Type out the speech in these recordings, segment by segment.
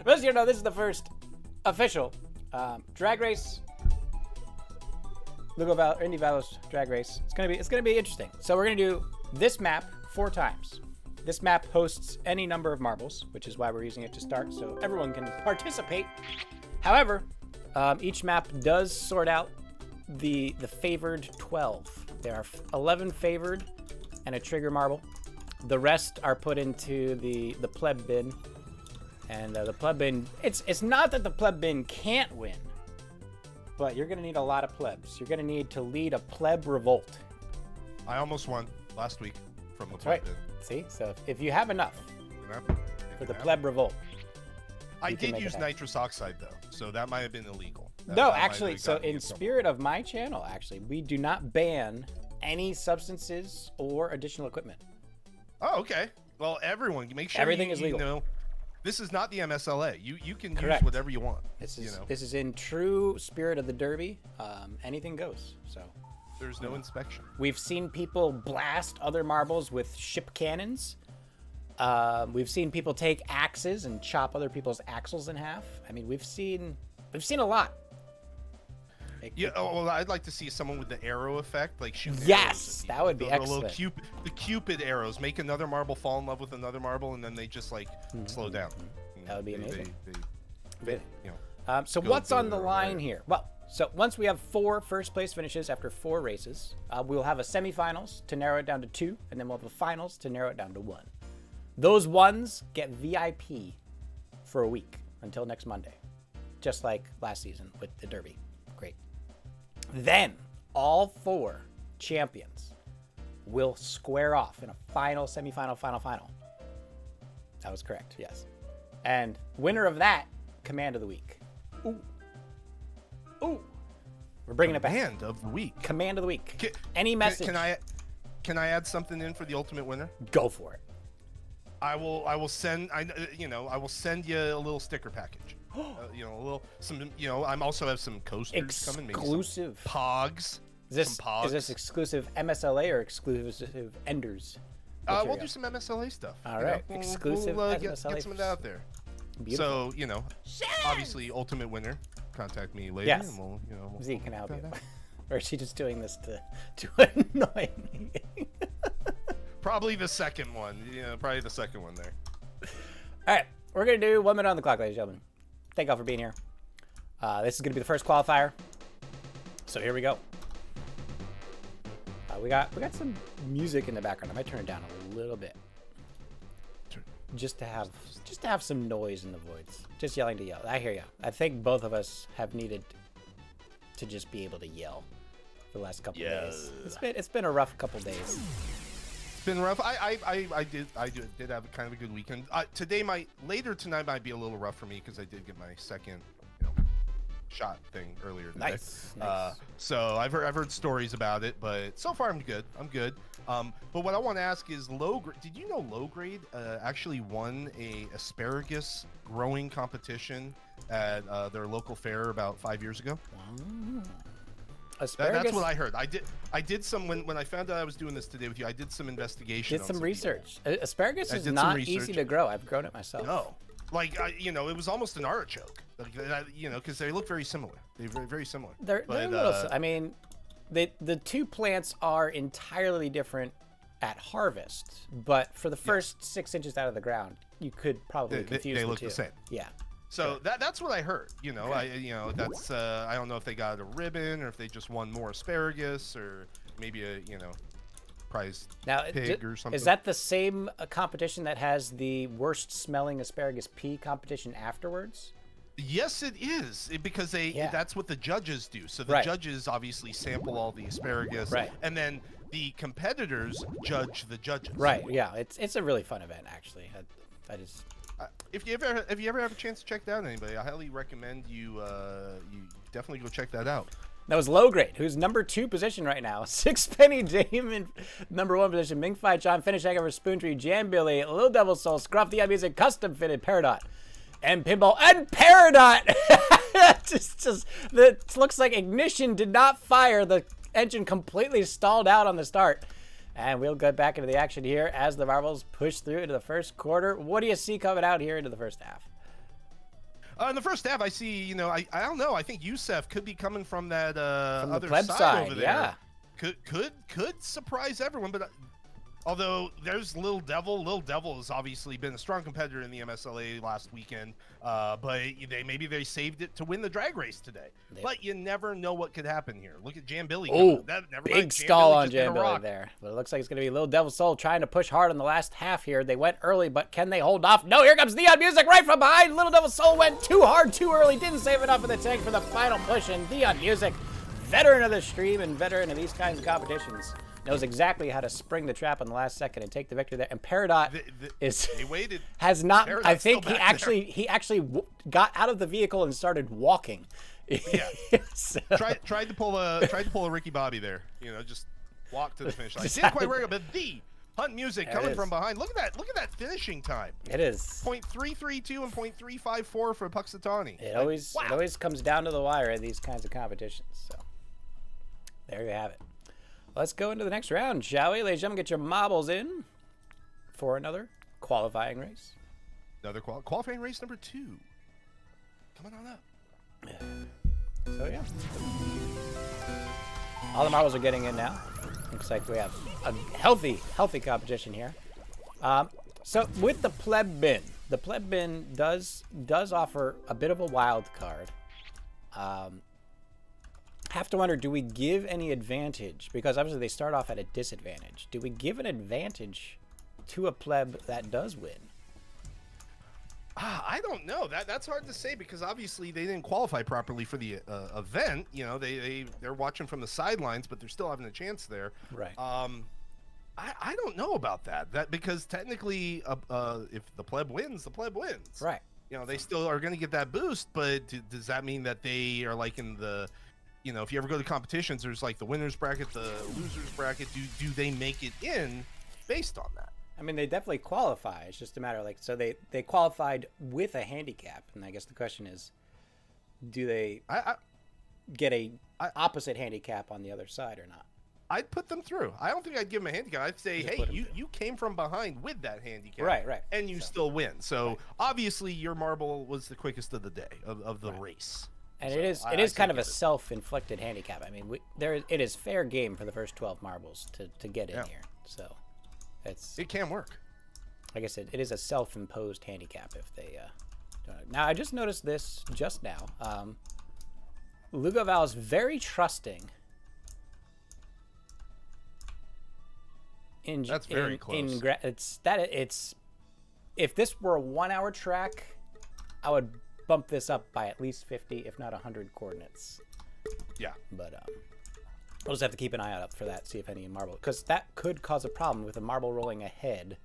But as you know, this is the first official drag race. Indy-Val0s drag race. It's gonna be interesting. So we're gonna do this map 4 times. This map hosts any number of marbles, which is why we're using it to start, so everyone can participate. However, each map does sort out the favored 12. There are 11 favored and a trigger marble. The rest are put into the pleb bin. And the pleb bin, it's not that the pleb bin can't win, but you're gonna need a lot of plebs. You're gonna need to lead a pleb revolt. I almost won last week from the pleb bin. See, so if you have enough for the pleb revolt. I did use nitrous oxide though, so that might have been illegal. No, actually, so in spirit of my channel, actually, we do not ban any substances or additional equipment. Oh, okay. Well, everyone, make sure everything is legal. You know, this is not the MSLA. You can use whatever you want. This is in true spirit of the Derby. Anything goes. So there's no inspection. We've seen people blast other marbles with ship cannons. We've seen people take axes and chop other people's axles in half. I mean, we've seen a lot. Yeah, well, I'd like to see someone with the arrow effect, like shoot. Yes, that would be excellent. The Cupid arrows make another marble fall in love with another marble, and then they just like slow down. That would be amazing. You know, so what's on the line here? Well, so once we have 4 first place finishes after 4 races, we'll have a semifinals to narrow it down to 2, and then we'll have a finals to narrow it down to 1. Those ones get VIP for a week until next Monday, just like last season with the Derby. Great. Then all 4 champions will square off in a final, semifinal, final. That was correct, yes. And winner of that, command of the week. Ooh. We're bringing it back. Command of the week. Command of the week. Any message? Can I add something in for the ultimate winner? Go for it. I will send I will send you a little sticker package. You know, I also have some coasters coming. Exclusive. Pogs. Is this exclusive MSLA or exclusive Enders? We'll do some MSLA stuff. All right. Exclusive we'll, MSLA. get some of that out there. Beautiful. So, you know, obviously ultimate winner. Contact me later. Yes. And we'll Z can help you. Or is she just doing this to annoy me? Probably the second one. Yeah, probably the second one there. All right. We're going to do 1 minute on the clock, ladies and gentlemen. Thank y'all for being here. This is going to be the first qualifier. So here we go. We got some music in the background. I might turn it down a little bit. Just to have some noise in the voids. Just yelling to yell. I hear you. I think both of us have needed to just be able to yell for the last couple of days. It's been a rough couple days. It's been rough. I did have kind of a good weekend. Later tonight might be a little rough for me because I did get my second, shot thing earlier today. Nice. So I've heard stories about it, but so far I'm good. But what I want to ask is did you know low grade actually won a asparagus growing competition at their local fair about 5 years ago? Asparagus. That's what I heard. I did some when I found out I was doing this today with you. I did some investigation. Did some research. Asparagus is not easy to grow. I've grown it myself. No. Like, it was almost an artichoke, because they look very similar. They're very, very similar. They're a little, I mean, the 2 plants are entirely different at harvest, but for the first 6 inches out of the ground, you could probably confuse they the look 2. the same. Yeah. So that's what I heard. That's I don't know if they got a ribbon or if they just won more asparagus or maybe a prize pig or something. Is that the same competition that has the worst smelling asparagus pea competition afterwards? Yes, it is, because that's what the judges do. So the judges obviously sample all the asparagus, and then the competitors judge the judges. Right. Yeah. It's a really fun event, actually. I just. If you ever have a chance to check that out, anybody, I highly recommend you definitely go check that out. That was Low Grade, who's number 2 position right now. Sixpenny Dame in number 1 position. Ming Fi John, Finish Egg over Spoontree, Jam Billy, Little Devil Soul, Scruff the Music, Custom Fitted, Peridot, and Pinball, and Peridot! It looks like ignition did not fire. The engine completely stalled out on the start. And we'll get back into the action here as the marbles push through into the first quarter. What do you see coming out here into the first half? In the first half, I see, you know, I don't know. I think Youssef could be coming from that From the other pleb side over there. Yeah. Could surprise everyone, but although there's Lil Devil. Lil Devil has obviously been a strong competitor in the MSLA last weekend, but maybe they saved it to win the drag race today. But you never know what could happen here. Look at Jan Billy. Oh, big stall on Jan Billy there. But it looks like it's going to be Lil Devil Soul trying to push hard in the last half here. They went early, but can they hold off? No, here comes Neon Music right from behind. Little Devil Soul went too hard, too early. Didn't save enough of the tank for the final push, and Neon Music, veteran of the stream and veteran of these kinds of competitions, knows exactly how to spring the trap in the last second and take the victory there. And Peridot they waited. Has not. Peridot's I think he actually got out of the vehicle and started walking. Yeah. So, tried to pull a Ricky Bobby there. You know, just walk to the finish line. Didn't quite work, but the Hunt Music coming from behind. Look at that finishing time. It is .332 and .354 for Puxatawny. It always comes down to the wire in these kinds of competitions. So there you have it. Let's go into the next round, shall we? Ladies and gentlemen, get your marbles in for another qualifying race. Another qualifying race number 2. Coming on up. So, yeah. All the marbles are getting in now. Looks like we have a healthy competition here. So, with the pleb bin does offer a bit of a wild card. Have to wonder, do we give any advantage? Because obviously they start off at a disadvantage. Do we give an advantage to a pleb that does win? I don't know. That's hard to say because obviously they didn't qualify properly for the event. You know, they're watching from the sidelines, but they're still having a chance there. Right. I don't know about that. Because technically, if the pleb wins, the pleb wins. Right. You know, they still are going to get that boost, but does that mean that they are like in the, you know, if you ever go to competitions, there's like the winners bracket, the losers bracket. Do they make it in based on that? I mean, they definitely qualify. It's just a matter of like, so they qualified with a handicap, and I guess the question is, do they get a opposite handicap on the other side or not? I'd put them through. I don't think I'd give them a handicap. I'd say, hey, you came from behind with that handicap, right, and you still win. So obviously your marble was the quickest of the day of the race. And it is kind of a self-inflicted handicap. I mean, it is fair game for the first 12 marbles to get in here. So it can work. Like I said, it is a self-imposed handicap if they don't. Now I just noticed this just now. Indy-Val0s very trusting. That's very close. It's if this were a 1-hour track, I would bump this up by at least 50, if not 100 coordinates. Yeah. But we'll just have to keep an eye out for that, see if any marble, because that could cause a problem with a marble rolling ahead.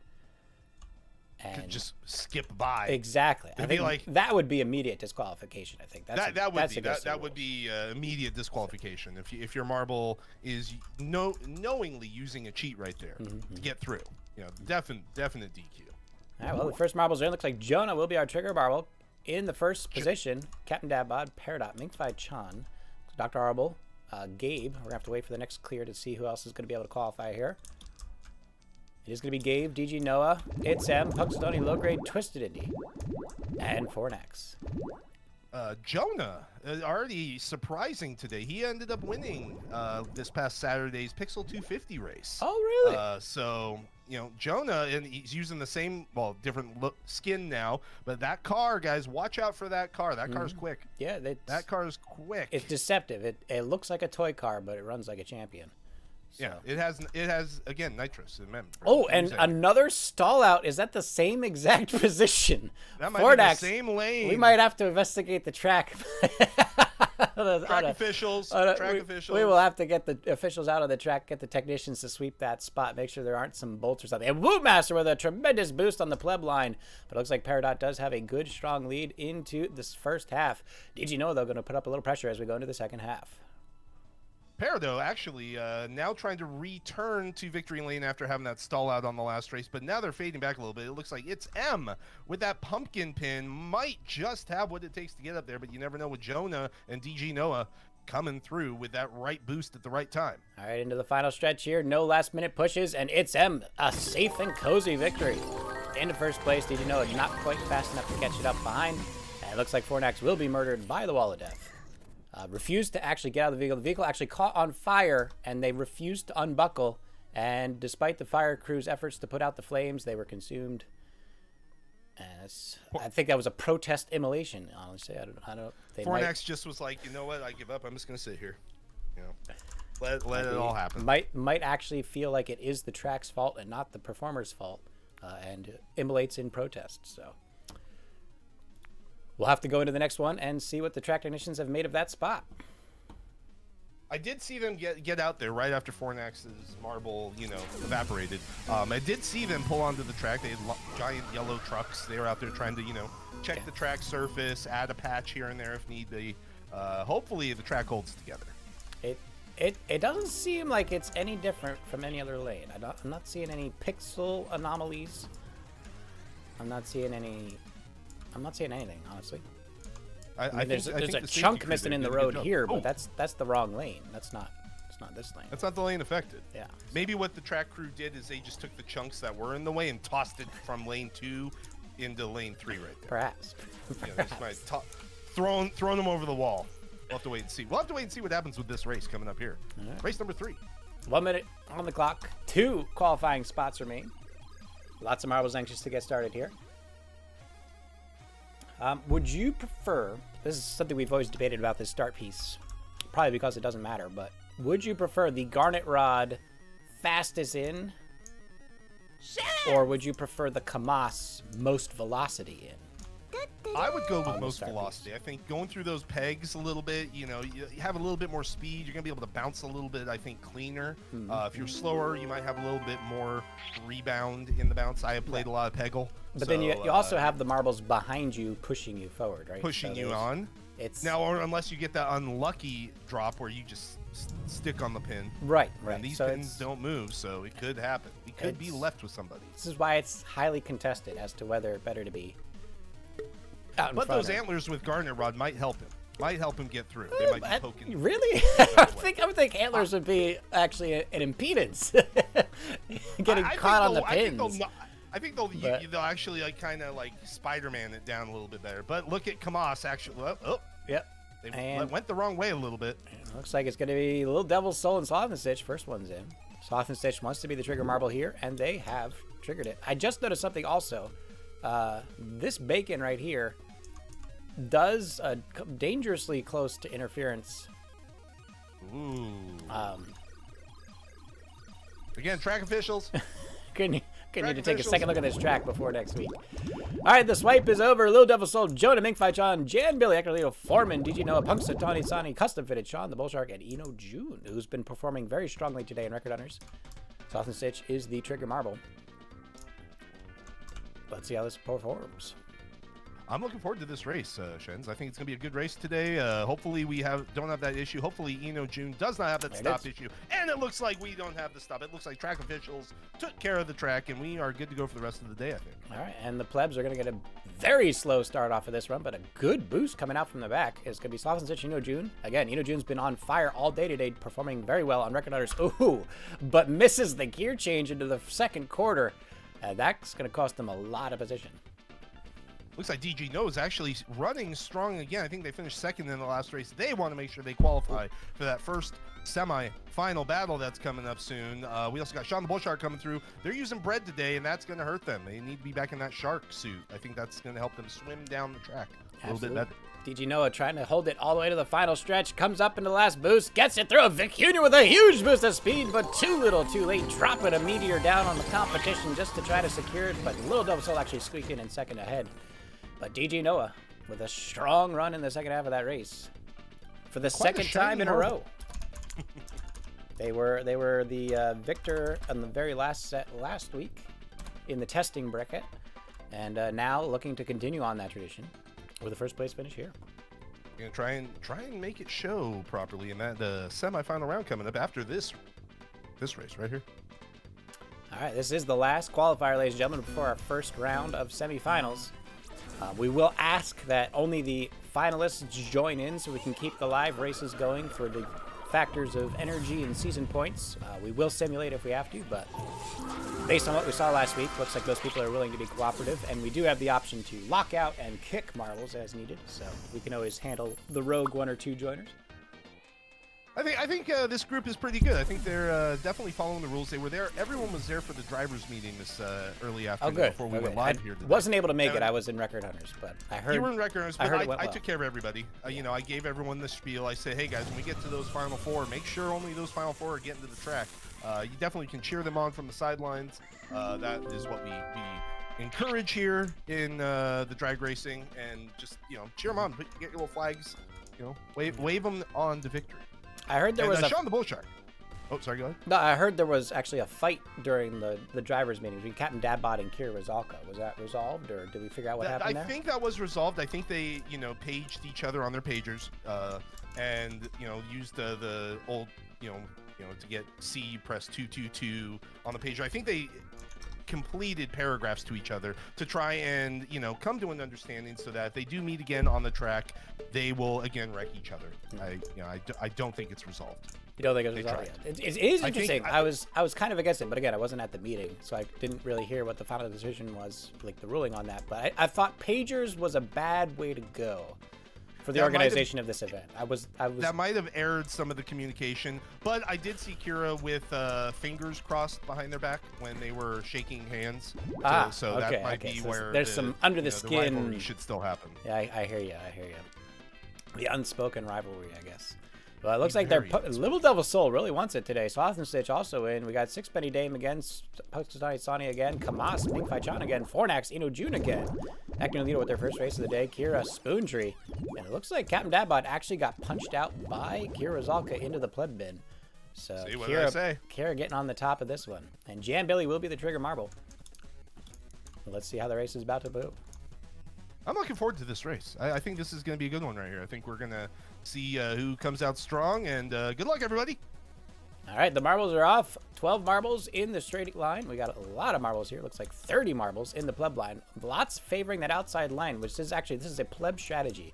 And could just skip by. Exactly. I think like that would be immediate disqualification. I think that would be immediate disqualification if your marble is knowingly using a cheat right there to get through. You know, definite DQ. All right. Well, the first marbles are in. Looks like Jonah will be our trigger marble in the first position. Captain Dabbod, Peridot, Minxfi Chan, Dr. Arble, Gabe. We're gonna have to wait for the next clear to see who else is gonna be able to qualify here. It is going to be Gabe, DG Noah, It's M, Puxatawny, Low Grade, Twisted Indy, and Fornax. Jonah, already surprising today. He ended up winning this past Saturday's Pixel 250 race. Oh, really? So, you know, Jonah, and he's using the same, well, different skin now, but that car, guys, watch out for that car. That car's quick. Yeah, that car is quick. It's deceptive. It looks like a toy car, but it runs like a champion. So. Yeah, it has again nitrous. Oh, and another stall out is at the same exact position. That might be the same lane. We might have to investigate the track. Track officials. We will have to get the officials out of the track, get the technicians to sweep that spot, make sure there aren't some bolts or something. And Wootmaster with a tremendous boost on the pleb line. But it looks like Peridot does have a good, strong lead into this first half. Did you know they're going to put up a little pressure as we go into the second half? Peridot actually now trying to return to victory lane after having that stall out on the last race, but now they're fading back a little bit. It looks like It's M with that pumpkin pin might just have what it takes to get up there, but you never know with Jonah and DG Noah coming through with that right boost at the right time. All right, into the final stretch here. No last-minute pushes, and It's M, a safe and cozy victory. Into first place, DG Noah not quite fast enough to catch it up behind. And it looks like Fornax will be murdered by the wall of death. Refused to actually get out of the vehicle. The vehicle actually caught on fire, and they refused to unbuckle. And despite the fire crew's efforts to put out the flames, they were consumed. And I think that was a protest immolation, honestly. I don't Fornax just was like, you know what? I give up. I'm just going to sit here. You know, let it all happen. Might actually feel like it is the track's fault and not the performer's fault, and immolates in protest. So we'll have to go into the next one and see what the track technicians have made of that spot. I did see them get out there right after Fornax's marble, you know, evaporated. I did see them pull onto the track. They had giant yellow trucks. They were out there trying to, you know, check the track surface, add a patch here and there if need be. Hopefully the track holds together. It doesn't seem like it's any different from any other lane. I'm not seeing any pixel anomalies. I'm not seeing anything, honestly. I mean, there's a chunk missing in the road here, but that's the wrong lane. It's not this lane. That's not the lane affected. Yeah. Maybe what the track crew did is they just took the chunks that were in the way and tossed it from lane 2 into lane 3 right there. Perhaps. Yeah, they just might thrown them over the wall. We'll have to wait and see. We'll have to wait and see what happens with this race coming up here. Right. Race number 3. 1 minute on the clock. 2 qualifying spots remain. Lots of marbles anxious to get started here. Would you prefer, this is something we've always debated about this start piece, probably because it doesn't matter, but would you prefer the Garnet Rod fastest in, or would you prefer the Kamas most velocity in? I would go with most velocity. I think going through those pegs a little bit, you know, you have a little bit more speed. You're going to be able to bounce a little bit, I think, cleaner. If you're slower, you might have a little bit more rebound in the bounce. I have played a lot of Peggle. But then you also have the marbles behind you pushing you forward, right? Pushing you on. Now, or unless you get that unlucky drop where you just stick on the pin. Right. And these pins don't move, so it could happen. We could be left with somebody. This is why it's highly contested as to whether it's better to be out in But front those antlers with Garnet Rod might help him. Might help him get through. They might be poking. Really? I would think antlers would be actually an impedance. Getting caught on the pins. I think they'll actually like kind of like Spider-Man it down a little bit better. But look at Kamas actually. Yep. They went the wrong way a little bit. Looks like it's going to be Little Devil's Soul and Sloth and Stitch. First one's in. Sloth and Stitch wants to be the trigger marble here, and they have triggered it. I just noticed something also. This bacon right here does dangerously close to interference. Ooh. Again, track officials. Need to take a second look at this track before next week. All right, the swipe is over. Little Devil Soul, Jonah, Minkfight John, Jan, Billy, Eckerlito, Foreman, DG Noah, Punksa, Tawny, Sani, Custom Fitted, Sean, the Bull Shark, and Eno June, who's been performing very strongly today in Record Hunters. Sloth and Stitch is the trigger marble. Let's see how this performs. I'm looking forward to this race, Shens. I think it's going to be a good race today. Hopefully we don't have that issue. Hopefully Eno June does not have that stop issue. And it looks like we don't have the stop. It looks like track officials took care of the track, and we are good to go for the rest of the day, I think. All right, and the plebs are going to get a very slow start off of this run, but a good boost coming out from the back. It's going to be Sloth and Stitch, Eno June. Again, Eno June's been on fire all day today, performing very well on Record Hunters. Ooh, but misses the gear change into the second quarter. That's going to cost them a lot of position. Looks like DG Noah is actually running strong again. I think they finished second in the last race. They want to make sure they qualify for that first semi-final battle that's coming up soon. We also got Sean the Bull Shark coming through. They're using bread today, and that's going to hurt them. They need to be back in that shark suit. I think that's going to help them swim down the track a little bit better. DG Noah trying to hold it all the way to the final stretch. Comes up in the last boost. Gets it through. Vic Jr. with a huge boost of speed, but too little too late. Dropping a meteor down on the competition just to try to secure it, but Little Devil Soul actually squeaked in second ahead. But DG Noah with a strong run in the second half of that race for the second time in a row. They were the victor on the very last set last week in the testing bracket, and now looking to continue on that tradition with a first place finish here. Gonna try and make it show properly in that semifinal round coming up after this race right here. All right, this is the last qualifier, ladies and gentlemen, before our first round of semifinals. We will ask that only the finalists join in so we can keep the live races going for the factors of energy and season points. We will simulate if we have to, but based on what we saw last week, looks like most people are willing to be cooperative, and we do have the option to lock out and kick marbles as needed, so we can always handle the rogue 1 or 2 joiners. I think this group is pretty good. I think they're definitely following the rules. They were there. Everyone was there for the drivers' meeting this early afternoon before we went live here today. Wasn't able to make it. I was in Record Hunters, but I heard you were in Record Hunters. But I well. took care of everybody. You know, I gave everyone the spiel. I said, hey guys, when we get to those final 4, make sure only those final 4 are getting to the track. You definitely can cheer them on from the sidelines. That is what we encourage here in the drag racing, and just cheer them on. Get your little flags. Wave them on to victory. I heard there was Sean the Bull Shark. Oh, sorry, go ahead. No, I heard there was actually a fight during the drivers' meeting between Captain Dadbot and Kira Rizalka. Was that resolved, or did we figure out what happened there? I think that was resolved. I think they, paged each other on their pagers, and used the old, to get C, you press 222 on the pager. I think they completed paragraphs to each other to try and come to an understanding, so that if they do meet again on the track, they will again wreck each other. I don't think it's resolved. You don't think it's resolved yet? It is interesting. I was kind of against it, but again, I wasn't at the meeting, so I didn't really hear what the final decision was, like the ruling on that. But I thought pagers was a bad way to go for the organization of this event. I was that might have erred some of the communication, but I did see Kira with fingers crossed behind their back when they were shaking hands. So okay, that might be where there's some under the skin. The rivalry should still happen. Yeah, I hear you. The unspoken rivalry, I guess. Well, it looks like Little Devil Soul really wants it today. Swath and Stitch also in. We got Sixpenny Dame again, Postastani Sonny again, Kamas, Ming Fai Chan again, Fornax, Ino June again. Acting leader with their first race of the day, Kira Spoontree. And it looks like Captain Dadbot actually got punched out by Kira Zalka into the pleb bin. So Kira getting on the top of this one. And Jan Billy will be the trigger marble. Let's see how the race is about to move. I'm looking forward to this race. I think this is going to be a good one right here. I think we're going to see who comes out strong, and good luck, everybody. All right, the marbles are off. 12 marbles in the straight line. We got a lot of marbles here. Looks like 30 marbles in the pleb line. Lots favoring that outside line, which is actually, this is a pleb strategy.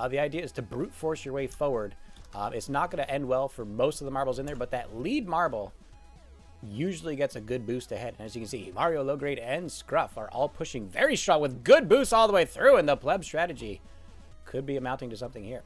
The idea is to brute force your way forward. It's not going to end well for most of the marbles in there, but that lead marble usually gets a good boost ahead. And as you can see, Mario, Low Grade, and Scruff are all pushing very strong with good boosts all the way through, and the pleb strategy could be amounting to something here.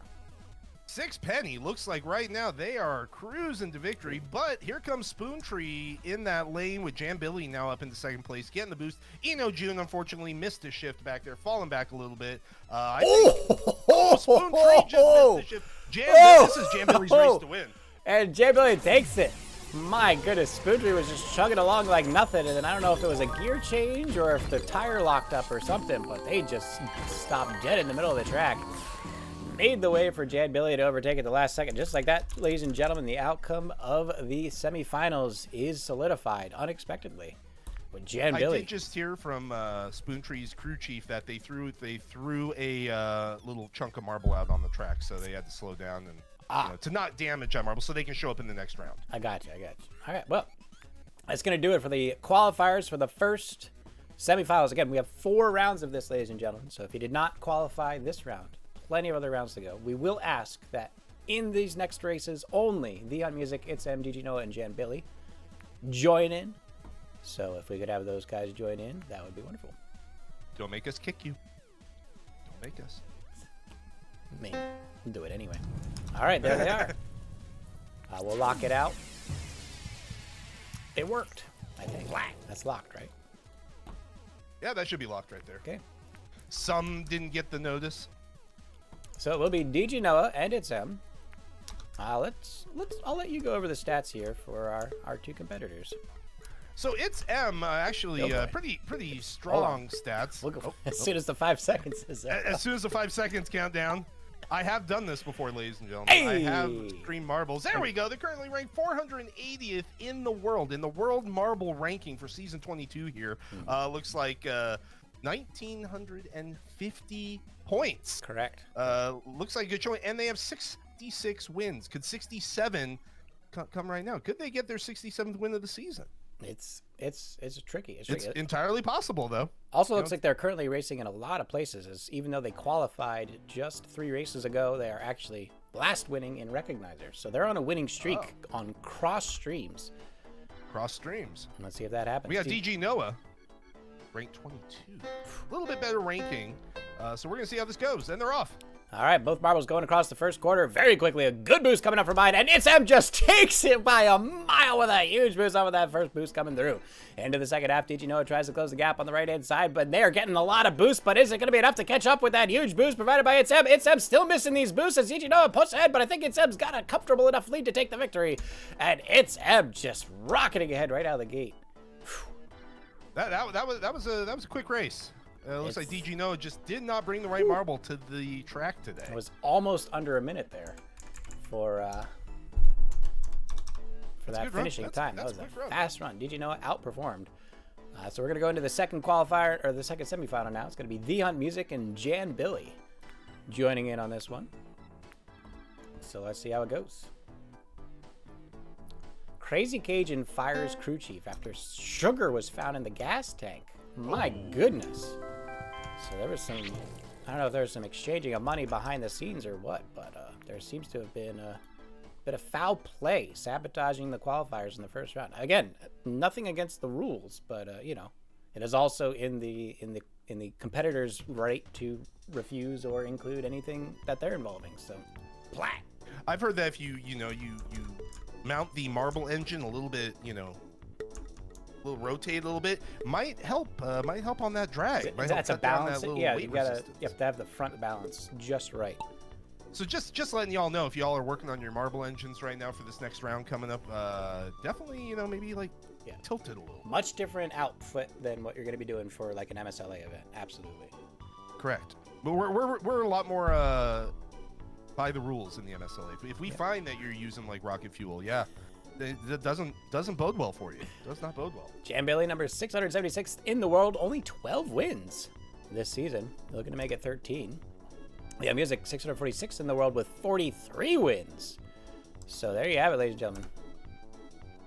Sixpenny looks like right now they are cruising to victory, but here comes Spoontree in that lane with Jan Billy now up into second place, getting the boost. Eno June unfortunately missed his shift back there, falling back a little bit. Spoontree just missed the shift. This is Jan Billy's race to win. And Jan Billy takes it. My goodness, Spoontree was just chugging along like nothing, and then I don't know if it was a gear change or if the tire locked up or something, but they just stopped dead in the middle of the track. Made the way for Jan Billy to overtake at the last second. Just like that, ladies and gentlemen, the outcome of the semifinals is solidified unexpectedly with Jan Billy. I did just hear from Spoontree's crew chief that they threw a little chunk of marble out on the track, so they had to slow down and to not damage that marble, so they can show up in the next round. I got you. All right, well, that's going to do it for the qualifiers for the first semifinals. Again, we have 4 rounds of this, ladies and gentlemen, so if you did not qualify this round, plenty of other rounds to go. We will ask that in these next races only the on Music, It's M, DG Noah, and Jan Billy join in. So if we could have those guys join in, that would be wonderful. Don't make us kick you. Don't make us. I mean, we'll do it anyway. All right, there they are. We'll lock it out. It worked, I think. That's locked, right? Yeah, that should be locked right there. Okay. Some didn't get the notice. So it will be DG Noah and It's M. I'll let you go over the stats here for our 2 competitors. So It's M actually pretty strong stats. As soon as the 5 seconds is up. As soon as the 5 seconds count down. I have done this before, ladies and gentlemen. Hey! I have streamed marbles. There we go. They're currently ranked 480th in the world marble ranking for season 22 here. Looks like 1,950 points. Correct. Looks like a good showing, and they have 66 wins. Could 67 come right now? Could they get their 67th win of the season? It's tricky. It's entirely possible, though. Also, looks like they're currently racing in a lot of places. Even though they qualified just 3 races ago, they are actually blast winning in Recognizers. So they're on a winning streak on cross streams. Cross streams. Let's see if that happens. We got DG Noah, ranked 22. A little bit better ranking. So we're going to see how this goes. And they're off. All right, both marbles going across the first quarter very quickly. A good boost coming up for mine, and ItsM just takes it by a mile with a huge boost off of that first boost coming through. Into the second half, DG Noah tries to close the gap on the right-hand side, but they are getting a lot of boost, but is it going to be enough to catch up with that huge boost provided by ItsM? ItsM still missing these boosts as DG Noah puts ahead, but I think ItsM's got a comfortable enough lead to take the victory, and ItsM just rocketing ahead right out of the gate. That was a quick race. Looks like DG Noah just did not bring the right marble to the track today. It was almost under a minute there for that finishing time. That was a fast run. DG Noah outperformed. So we're going to go into the second qualifier, or the second semifinal now. It's going to be The Hunt Music and Jan Billy joining in on this one. So let's see how it goes. Crazy Cajun fires crew chief after sugar was found in the gas tank. My goodness. So there was some, I don't know if there was some exchanging of money behind the scenes or what, but there seems to have been a bit of foul play, sabotaging the qualifiers in the first round. Again, nothing against the rules, but you know, it is also in the competitor's right to refuse or include anything that they're involving. So, plat. I've heard that if you mount the marble engine a little bit, rotate a little bit, might help on that drag. That's a balance. Yeah, you have to have the front balance just right. So just letting y'all know, if y'all are working on your marble engines right now for this next round coming up, definitely maybe like tilt it a little. Much different output than what you're going to be doing for like an MSLA event. Absolutely. Correct. But we're a lot more by the rules in the MSLA. If we find that you're using like rocket fuel, that doesn't bode well for you. Does not bode well. Jan Billy, number 676 in the world, only 12 wins this season. Looking to make it 13. Yeah, Music 646 in the world with 43 wins. So there you have it, ladies and gentlemen.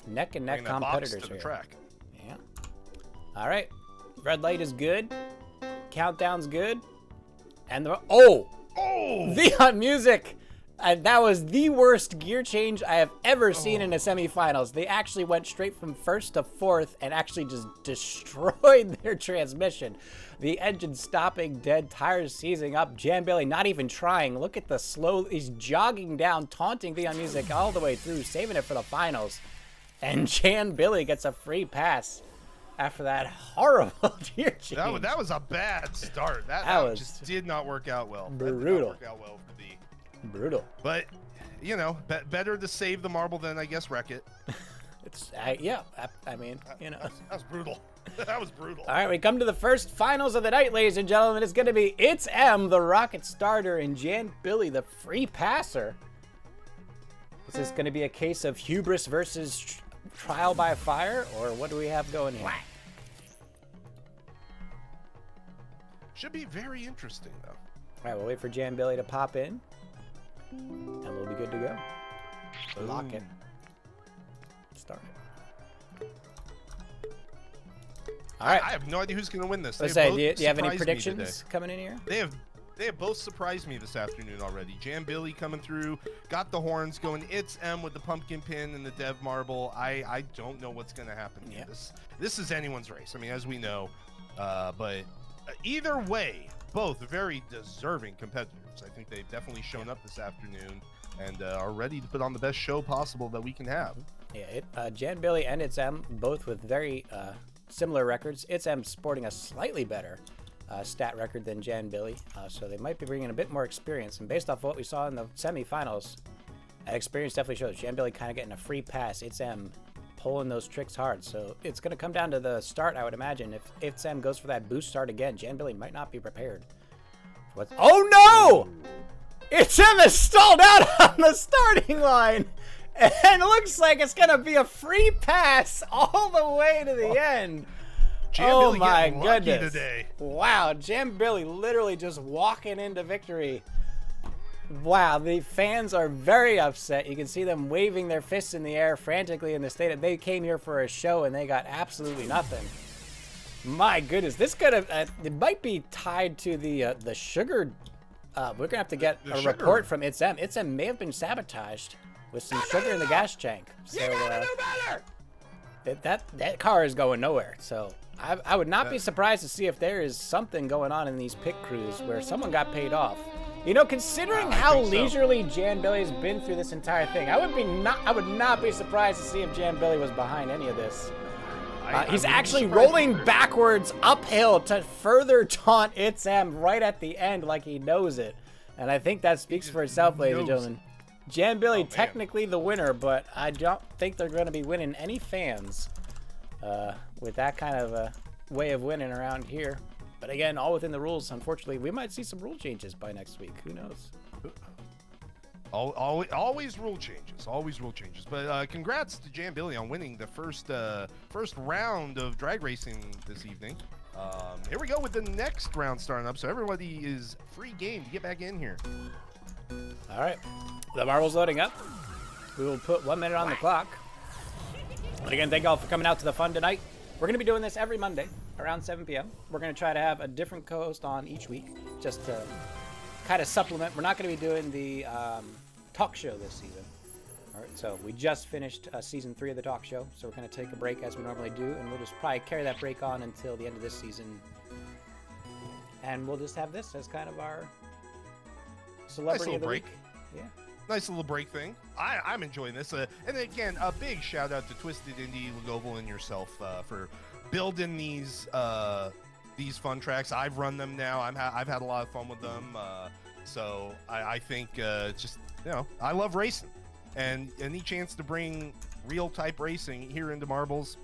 Neck and neck competitors to the here. Track. Yeah. All right. Red light is good. Countdown's good. And the The Hunt Music. That was the worst gear change I have ever seen in the semifinals. They actually went straight from first to fourth and actually just destroyed their transmission. The engine stopping, dead, tires seizing up. Jan Billy not even trying. Look at the slow, he's jogging down, taunting The Hunt Music all the way through, saving it for the finals. And Jan Billy gets a free pass after that horrible gear change. That was a bad start. That just did not work out well. Brutal. That did not work out well for the... Brutal. But, better to save the marble than, I guess, wreck it. I mean, That was brutal. That was brutal. All right, we come to the first finals of the night, ladies and gentlemen. It's going to be ItsM, the rocket starter, and Jan Billy, the free passer. Is this going to be a case of hubris versus trial by fire, or what do we have going here? Should be very interesting, though. All right, we'll wait for Jan Billy to pop in, and we'll be good to go. Lock it. Start it. All right. I have no idea who's going to win this. Let's say, do you have any predictions coming in here? They have both surprised me this afternoon already. Jan Billy coming through, got the horns going. ItsM with the pumpkin pin and the dev marble. I don't know what's going to happen here. This is anyone's race. I mean, as we know, but either way, both very deserving competitors. I think they've definitely shown up this afternoon and are ready to put on the best show possible that we can have. Yeah, Jan Billy and ItsM both with very similar records. ItsM sporting a slightly better stat record than Jan Billy, so they might be bringing a bit more experience. And based off what we saw in the semifinals, that experience definitely shows. Jan Billy kind of getting a free pass. ItsM pulling those tricks hard. So it's going to come down to the start, I would imagine. If ItsM goes for that boost start again, Jan Billy might not be prepared. Oh no! ItsM is stalled out on the starting line. And it looks like it's going to be a free pass all the way to the end. Oh my goodness. Today. Wow, Jan Billy literally just walking into victory. Wow, the fans are very upset. You can see them waving their fists in the air frantically in the state. They came here for a show and they got absolutely nothing. My goodness, this could have, it might be tied to the sugar we're gonna have to get a sugar. report from It's-Em. It's-Em may have been sabotaged with some sugar in the gas tank. So that car is going nowhere. So I would not be surprised to see if there is something going on in these pit crews where someone got paid off. You know, considering how leisurely Jan Billy's been through this entire thing, I would not be surprised to see if Jan Billy was behind any of this. He's actually rolling backwards uphill to further taunt It's-Em right at the end like he knows it. And I think that speaks for itself, ladies and gentlemen. Jan Billy technically the winner, but I don't think they're going to be winning any fans with that kind of a way of winning around here. But again, all within the rules. Unfortunately, we might see some rule changes by next week. Who knows? Always rule changes. Always rule changes. But congrats to Jan Billy on winning the first round of drag racing this evening. Here we go with the next round starting up. So everybody is free game to get back in here. All right. The marbles loading up. We will put 1 minute on the clock. But again, thank you all for coming out to the fun tonight. We're going to be doing this every Monday around 7 p.m. We're going to try to have a different co-host on each week just to kind of supplement. We're not going to be doing the talk show this season. All right, so we just finished season 3 of the talk show, so we're going to take a break as we normally do, and we'll just probably carry that break on until the end of this season. And we'll just have this as kind of our celebrity of the week. Yeah. Nice little break thing. I'm enjoying this. And again, a big shout out to Twisted Indy, Legoval, and yourself for building these fun tracks. I've run them now. I've had a lot of fun with them. So I think just, you know, I love racing, and any chance to bring real type racing here into marbles,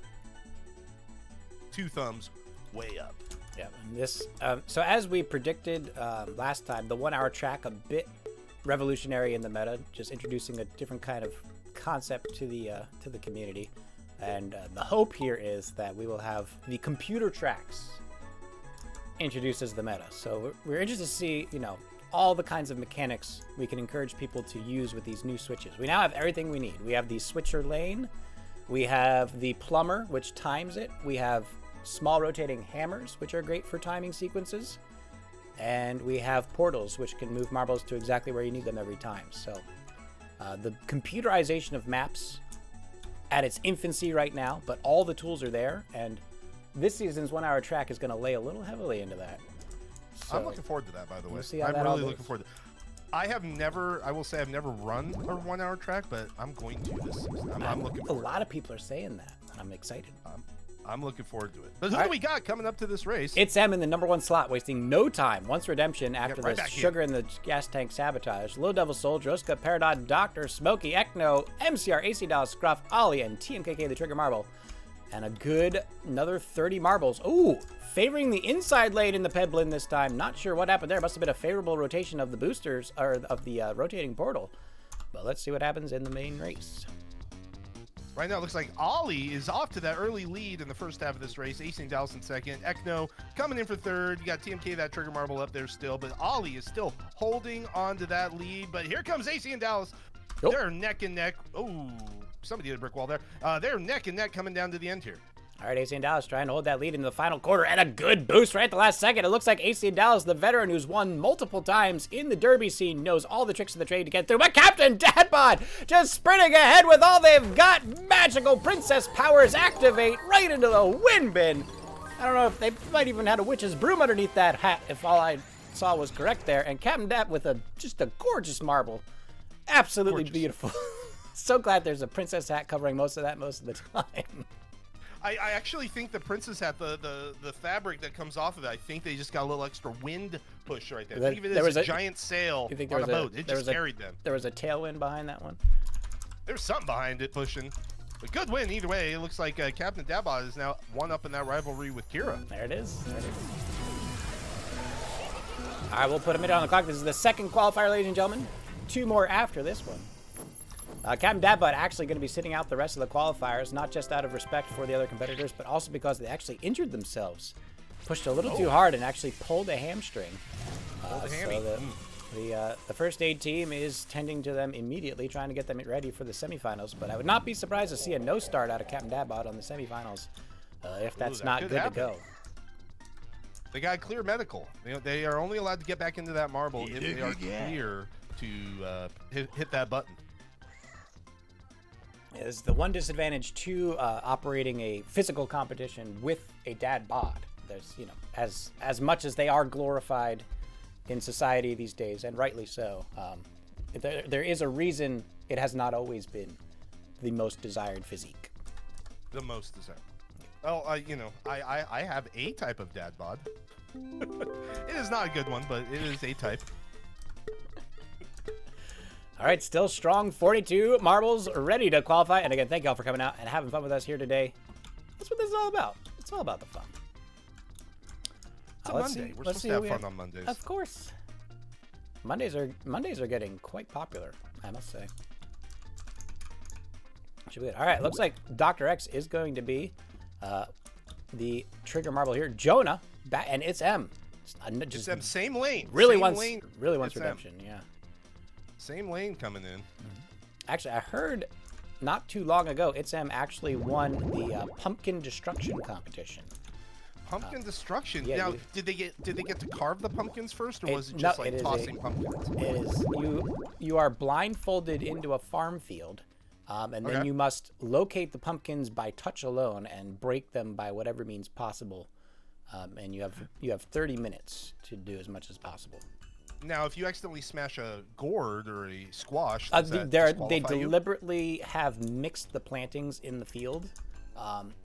2 thumbs way up. Yeah, and this so as we predicted last time, the 1 hour track a bit revolutionary in the meta, just introducing a different kind of concept to the community. And the hope here is that we will have the computer tracks introduced as the meta. So we're interested to see, you know, all the kinds of mechanics we can encourage people to use with these new switches. We now have everything we need. We have the switcher lane, we have the plumber, which times it, we have small rotating hammers, which are great for timing sequences, and we have portals, which can move marbles to exactly where you need them every time. So the computerization of maps at its infancy right now, but all the tools are there, and this season's 1 hour track is going to lay a little heavily into that. So, I'm looking forward to that, by the way. We'll see how I'm that all really goes. looking forward to I will say I've never run a 1 hour track, but I'm going to this season. I'm looking forward. A lot of people are saying that, and I'm excited. I'm looking forward to it. But who do we got coming up to this race? It's-Em in the #1 slot, wasting no time. Once redemption after right the back sugar in the gas tank sabotage. Little Devil Soul, Droska, Peridot, Doctor, Smokey, Ekno, MCR, AC-Doll, Scruff, Ollie, and TMKK the Trigger Marble. And a good another 30 marbles. Ooh, favoring the inside lane in the Pedblin this time. Not sure what happened there. Must have been a favorable rotation of the boosters, or of the rotating portal. But let's see what happens in the main race. Right now, it looks like Ollie is off to that early lead in the first half of this race. AC&Ds in second. Ekno coming in for third. You got TMK, that Trigger Marble up there still, but Ollie is still holding on to that lead. But here comes AC&Ds. Nope. They're neck and neck. Oh, somebody hit a brick wall there. They're neck and neck coming down to the end here. All right, AC&Ds trying to hold that lead into the final quarter, and a good boost right at the last second. It looks like AC&Ds, the veteran who's won multiple times in the Derby scene, knows all the tricks of the trade to get through. But Captain Dadbot just sprinting ahead with all they've got. Magical princess powers activate right into the wind bin. I don't know if they might even had a witch's broom underneath that hat, if all I saw was correct there. And Captain Dad with just a gorgeous marble. Absolutely beautiful. So glad there's a princess hat covering most of that most of the time. I actually think the princess hat, the fabric that comes off of it, I think they just got a little extra wind push right there. Think of it as a giant sail on a boat. It just carried them. There was a tailwind behind that one? There's something behind it pushing. A good win either way. It looks like Captain Dabot is now one up in that rivalry with Kira. There it is. There it is. All right, we'll put a minute on the clock. This is the second qualifier, ladies and gentlemen. 2 more after this one. Captain Dadbot actually going to be sitting out the rest of the qualifiers, not just out of respect for the other competitors, but also because they actually injured themselves. Pushed a little too hard and actually pulled a hamstring. So the first aid team is tending to them immediately, trying to get them ready for the semifinals. But I would not be surprised to see a no start out of Captain Dadbot on the semifinals if that's not good to go. They got clear medical. They are only allowed to get back into that marble if they are clear to hit that button. Yeah, this is the one disadvantage to operating a physical competition with a dad bod. There's, you know, as much as they are glorified in society these days, and rightly so, there is a reason it has not always been the most desired physique. The most desired. Well, you know, I have a type of dad bod. It is not a good one, but it is a type. All right, still strong. 42 marbles ready to qualify. And again, thank y'all for coming out and having fun with us here today. That's what this is all about. It's all about the fun. It's a Monday. We're supposed to have fun on Mondays. Of course. Mondays are getting quite popular, I must say. Should be good. All right, looks like Dr. X is going to be the trigger marble here. Jonah, and it's M. Just M, same lane. Really same wants lane. redemption. Yeah. Same lane coming in. Actually, I heard not too long ago, It's M actually won the pumpkin destruction competition. Pumpkin destruction. Yeah, now, did they get to carve the pumpkins first, or was it just like tossing pumpkins? It is. You are blindfolded into a farm field, and then you must locate the pumpkins by touch alone and break them by whatever means possible. And you have 30 minutes to do as much as possible. Now, if you accidentally smash a gourd or a squash, they deliberately have mixed the plantings in the field,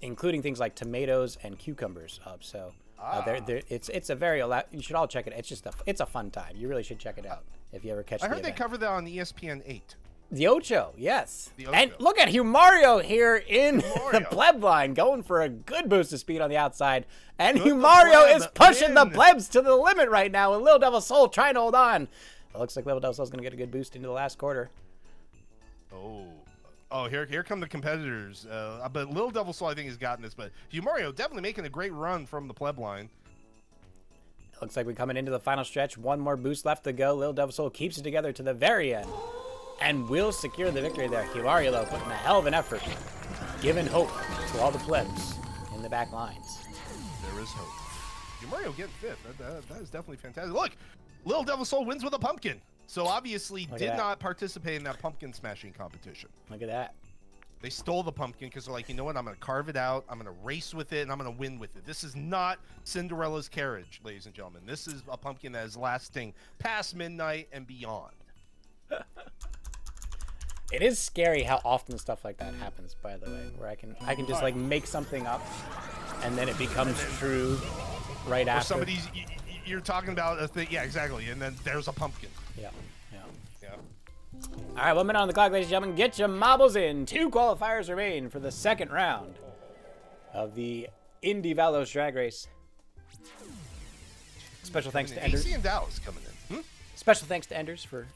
including things like tomatoes and cucumbers. It's a very you should all check it. It's a fun time. You really should check it out if you ever catch. I heard they covered that on ESPN 8. The Ocho, yes. The Ocho. And look at Humario here in the pleb line, going for a good boost of speed on the outside. And Humario is pushing the plebs to the limit right now, and Little Devil Soul trying to hold on. It looks like Little Devil Soul's going to get a good boost into the last quarter. Oh, here come the competitors. But Little Devil Soul, I think, has gotten this. But Humario definitely making a great run from the pleb line. It looks like we're coming into the final stretch. One more boost left to go. Little Devil Soul keeps it together to the very end and will secure the victory there. Humario, though, putting a hell of an effort, giving hope to all the plebs in the back lines. There is hope. Humario getting fifth. That is definitely fantastic. Look, Little Devil Soul wins with a pumpkin. So obviously did not participate in that pumpkin smashing competition. Look at that. They stole the pumpkin because they're like, you know what? I'm going to carve it out. I'm going to race with it, and I'm going to win with it. This is not Cinderella's carriage, ladies and gentlemen. This is a pumpkin that is lasting past midnight and beyond. It is scary how often stuff like that happens, by the way, where I can just like make something up and then it becomes true right after. Or you're talking about a thing, yeah, exactly, and then there's a pumpkin. Yeah. All right, 1 minute on the clock, ladies and gentlemen. Get your marbles in. 2 qualifiers remain for the second round of the Indy-Val0s drag race. Special thanks to Enders. Indy-Val0s coming in. Special thanks to Enders for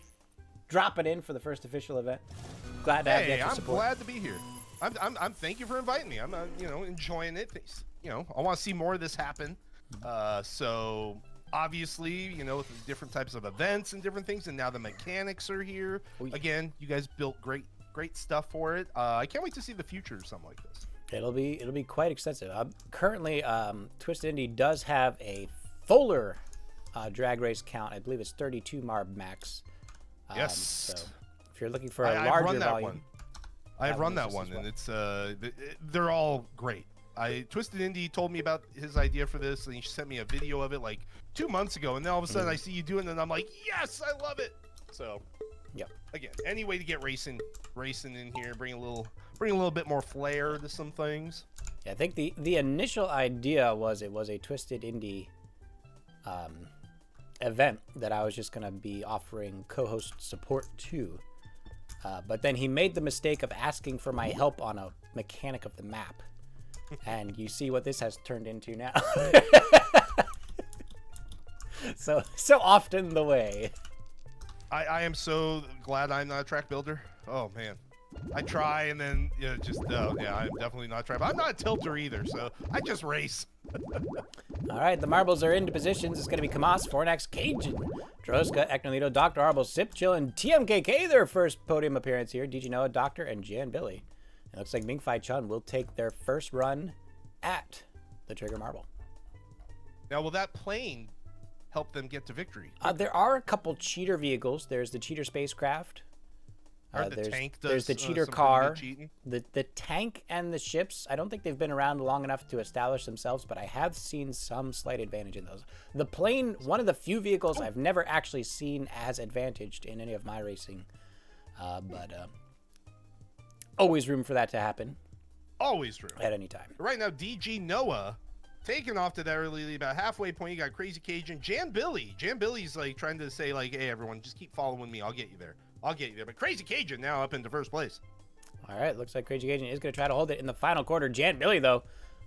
dropping in for the first official event. Glad to have the extra support. I'm glad to be here. I'm thank you for inviting me. I'm enjoying it. I want to see more of this happen. So obviously, with the different types of events and different things, and now the mechanics are here. Again, you guys built great stuff for it. I can't wait to see the future of something like this. It'll be quite extensive. Currently, Twisted Indy does have a fuller drag race count. I believe it's 32 Marb max. Yes. So if you're looking for a larger volume, I've run that one, and it's they're all great. Twisted Indy told me about his idea for this, and he sent me a video of it like 2 months ago, and then all of a sudden I see you doing it, and I'm like, yes, I love it. So, yep. Again, any way to get racing in here, bring a little bit more flair to some things. Yeah, I think the initial idea was it was a Twisted Indy event that I was just gonna be offering co-host support to, but then he made the mistake of asking for my help on a mechanic of the map. And you see what this has turned into now. so often the way. I am so glad I'm not a track builder. Oh man, I try and then I'm definitely not a track. I'm not a tilter either, so I just race. All right, the marbles are into positions. It's going to be Kamas, Fornax, Cajun, Droska, Eknolito, Dr. Arble, Sip, Chill, and TMKK, their first podium appearance here. DG Noah, Doctor, and Jan Billy. It looks like Mingfei Chun will take their first run at the Trigger Marble. Now, will that plane help them get to victory? There are a couple cheater vehicles. There's the cheater spacecraft. There's the cheater car. The tank and the ships, I don't think they've been around long enough to establish themselves, but I have seen some slight advantage in those. The plane, one of the few vehicles I've never actually seen as advantaged in any of my racing. But always room for that to happen. Always room. At any time. Right now, DG Noah taking off to that early lead, about halfway point. You got Crazy Cajun. Jan Billy's like trying to say, like, hey, everyone, just keep following me. I'll get you there. But Crazy Cajun now up into first place. All right, looks like Crazy Cajun is going to try to hold it in the final quarter. Jan Billy, though,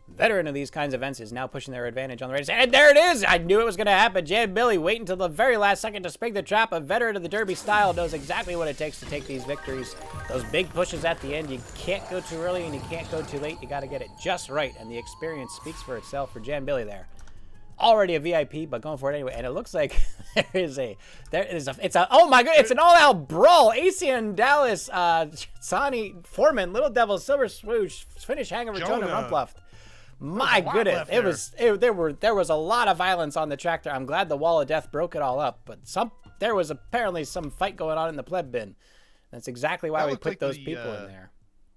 veteran of these kinds of events, is now pushing their advantage on the race. And there it is! I knew it was going to happen. Jan Billy waiting until the very last second to spring the trap. A veteran of the Derby style knows exactly what it takes to take these victories. Those big pushes at the end, you can't go too early and you can't go too late. You got to get it just right, and the experience speaks for itself for Jan Billy there. Already a VIP, but going for it anyway. And it looks like it's oh my god, it's an all-out brawl. ACN Dallas, Sonny Foreman, Little Devil, Silver Swoosh, finish hangover, Jonah Rumpluft. My goodness, there was a lot of violence on the track there. I'm glad the wall of death broke it all up, but there was apparently some fight going on in the pleb bin. That's exactly why we put those people in there.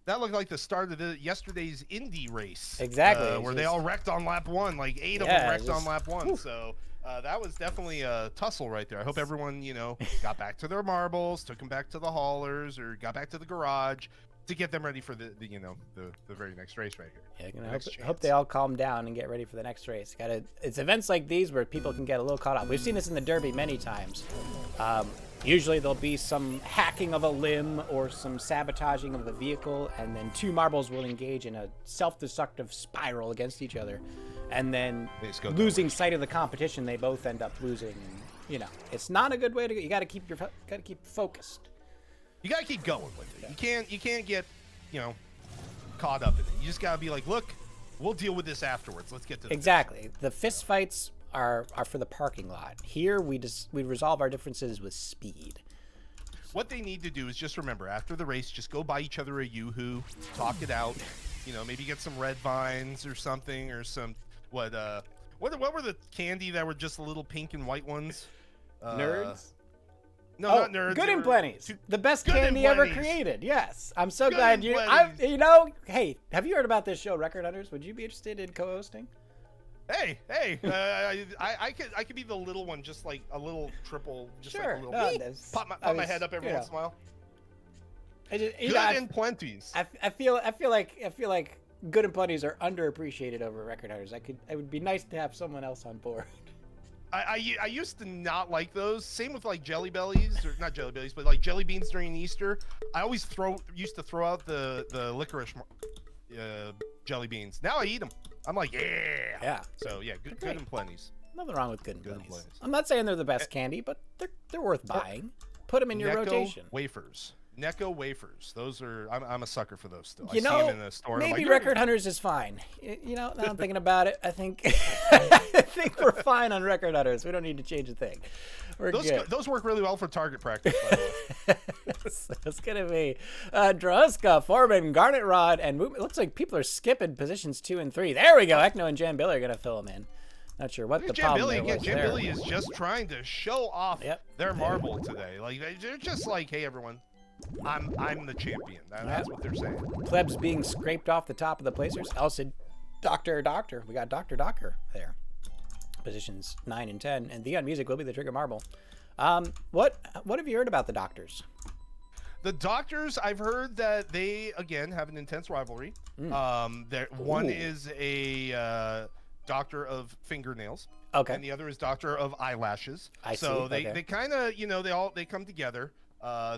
That looked like the start of yesterday's Indy race. Exactly. Where they all wrecked on lap 1. Like 8 of them wrecked on lap 1. Whew. So that was definitely a tussle right there. I hope everyone, got back to their marbles, took them back to the haulers, or got back to the garage to get them ready for the very next race right here. Yeah, I hope they all calm down and get ready for the next race. It's events like these where people can get a little caught up. We've seen this in the Derby many times. Usually there'll be some hacking of a limb or some sabotaging of a vehicle, and then two marbles will engage in a self-destructive spiral against each other. And then losing sight of the competition, they both end up losing. And, it's not a good way to go. You got to keep focused. You got to keep going with it. You can't get, caught up in it. You just got to be like, look, we'll deal with this afterwards. Let's get to exactly. The fist fights are for the parking lot. Here we resolve our differences with speed. What they need to do is just remember, after the race, just go buy each other a yoo-hoo, talk it out, maybe get some red vines or something, or some what were the candy that were just the little pink and white ones? Nerds? No, not nerds. Good and Plenty's. The best candy ever created. Yes. I'm so glad hey, have you heard about this show, Record Hunters? Would you be interested in co-hosting? Hey, I could be the little one, just like a little triple, just sure. Like a little pop my head up every once in a while. Good and Plenty's. I feel like Good and Plenty's are underappreciated over Record Hunters. It would be nice to have someone else on board. I used to not like those. Same with like Jelly Bellies, or not Jelly Bellies, but like jelly beans during Easter. I always used to throw out the licorice jelly beans. Now I eat them. I'm like, yeah. So yeah, good and Plenty's. Nothing wrong with Good and Plenty's. I'm not saying they're the best candy, but they're worth buying. Put them in your rotation. Necco wafers. Those are. I'm a sucker for those still. I see them in the store. Maybe Record Hunters is fine. Now I'm thinking about it. I think we're fine on Record Hunters. We don't need to change a thing. We're good. Those work really well for target practice, by the way. It's gonna be Druska, Foreman, Garnet Rod, and Movement. Looks like people are skipping positions 2 and 3. There we go. Ekno and Jan Billy are gonna fill them in. Not sure what the problem was. Jan Billy is just trying to show off their marble today. Like they're just like, hey everyone, I'm the champion. That's what they're saying. Plebs being scraped off the top of the placers. Elson, Doctor. We got Dr. Docker there. Positions 9 and 10, and Theon Music will be the trigger marble. What have you heard about the Doctors? The Doctors, I've heard that they again have an intense rivalry. One is a doctor of fingernails, and the other is doctor of eyelashes. They kind of they come together.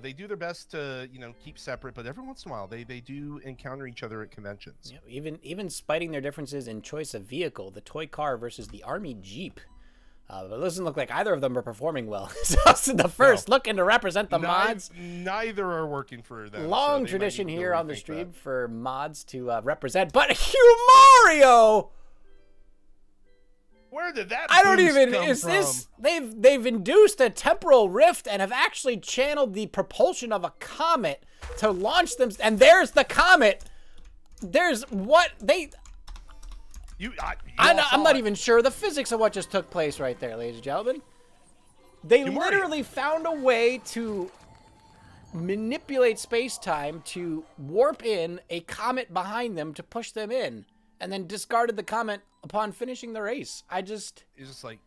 They do their best to keep separate, but every once in a while they do encounter each other at conventions. Yeah, even spiting their differences in choice of vehicle, the toy car versus the Army Jeep. But it doesn't look like either of them are performing well. So the first looking to represent the mods. Neither are working for them. Long tradition here on the stream for mods to represent, but Hugh Mario. Where did that? I don't even. Is this? They've induced a temporal rift and have actually channeled the propulsion of a comet to launch them. And there's the comet. There's what they. I'm not even sure the physics of what just took place right there, ladies and gentlemen. They literally found a way to manipulate space-time to warp in a comet behind them to push them in, and then discarded the comet upon finishing the race. It's just like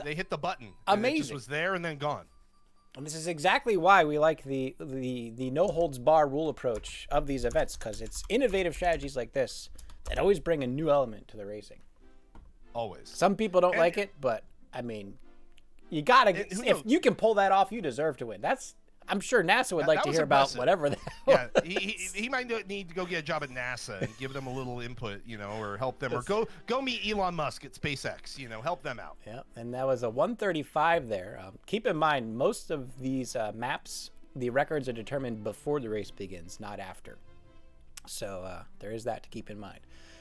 they hit the button. Amazing. It just was there and then gone. And this is exactly why we like the no holds bar rule approach of these events, because it's innovative strategies like this that always bring a new element to the racing. Always. Some people don't like it, but I mean, you gotta. If you can pull that off, you deserve to win. I'm sure NASA would like to hear about whatever that. Yeah, he might need to go get a job at NASA and give them a little input, or help them, or go meet Elon Musk at SpaceX, help them out. Yeah, and that was a 135 there. Keep in mind, most of these maps, the records are determined before the race begins, not after. So there is that to keep in mind.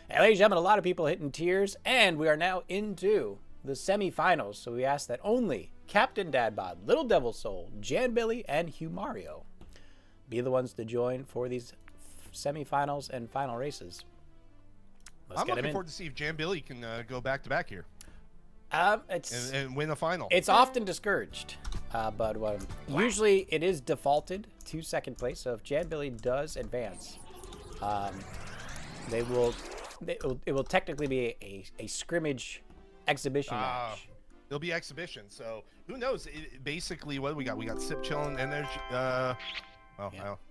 And ladies and gentlemen, a lot of people hitting tiers, and we are now into the semifinals. So we ask that only Captain Dadbod, Little Devil Soul, Jan Billy, and Hugh Mario be the ones to join for these semifinals and final races. I'm looking forward to see if Jan Billy can go back-to-back here. And win a final. It's often discouraged, but usually it is defaulted to second place. So if Jan Billy does advance, it will technically be a scrimmage exhibition match. It'll be exhibition, so who knows? Basically, what do we got? We got Sip Chillin', and there's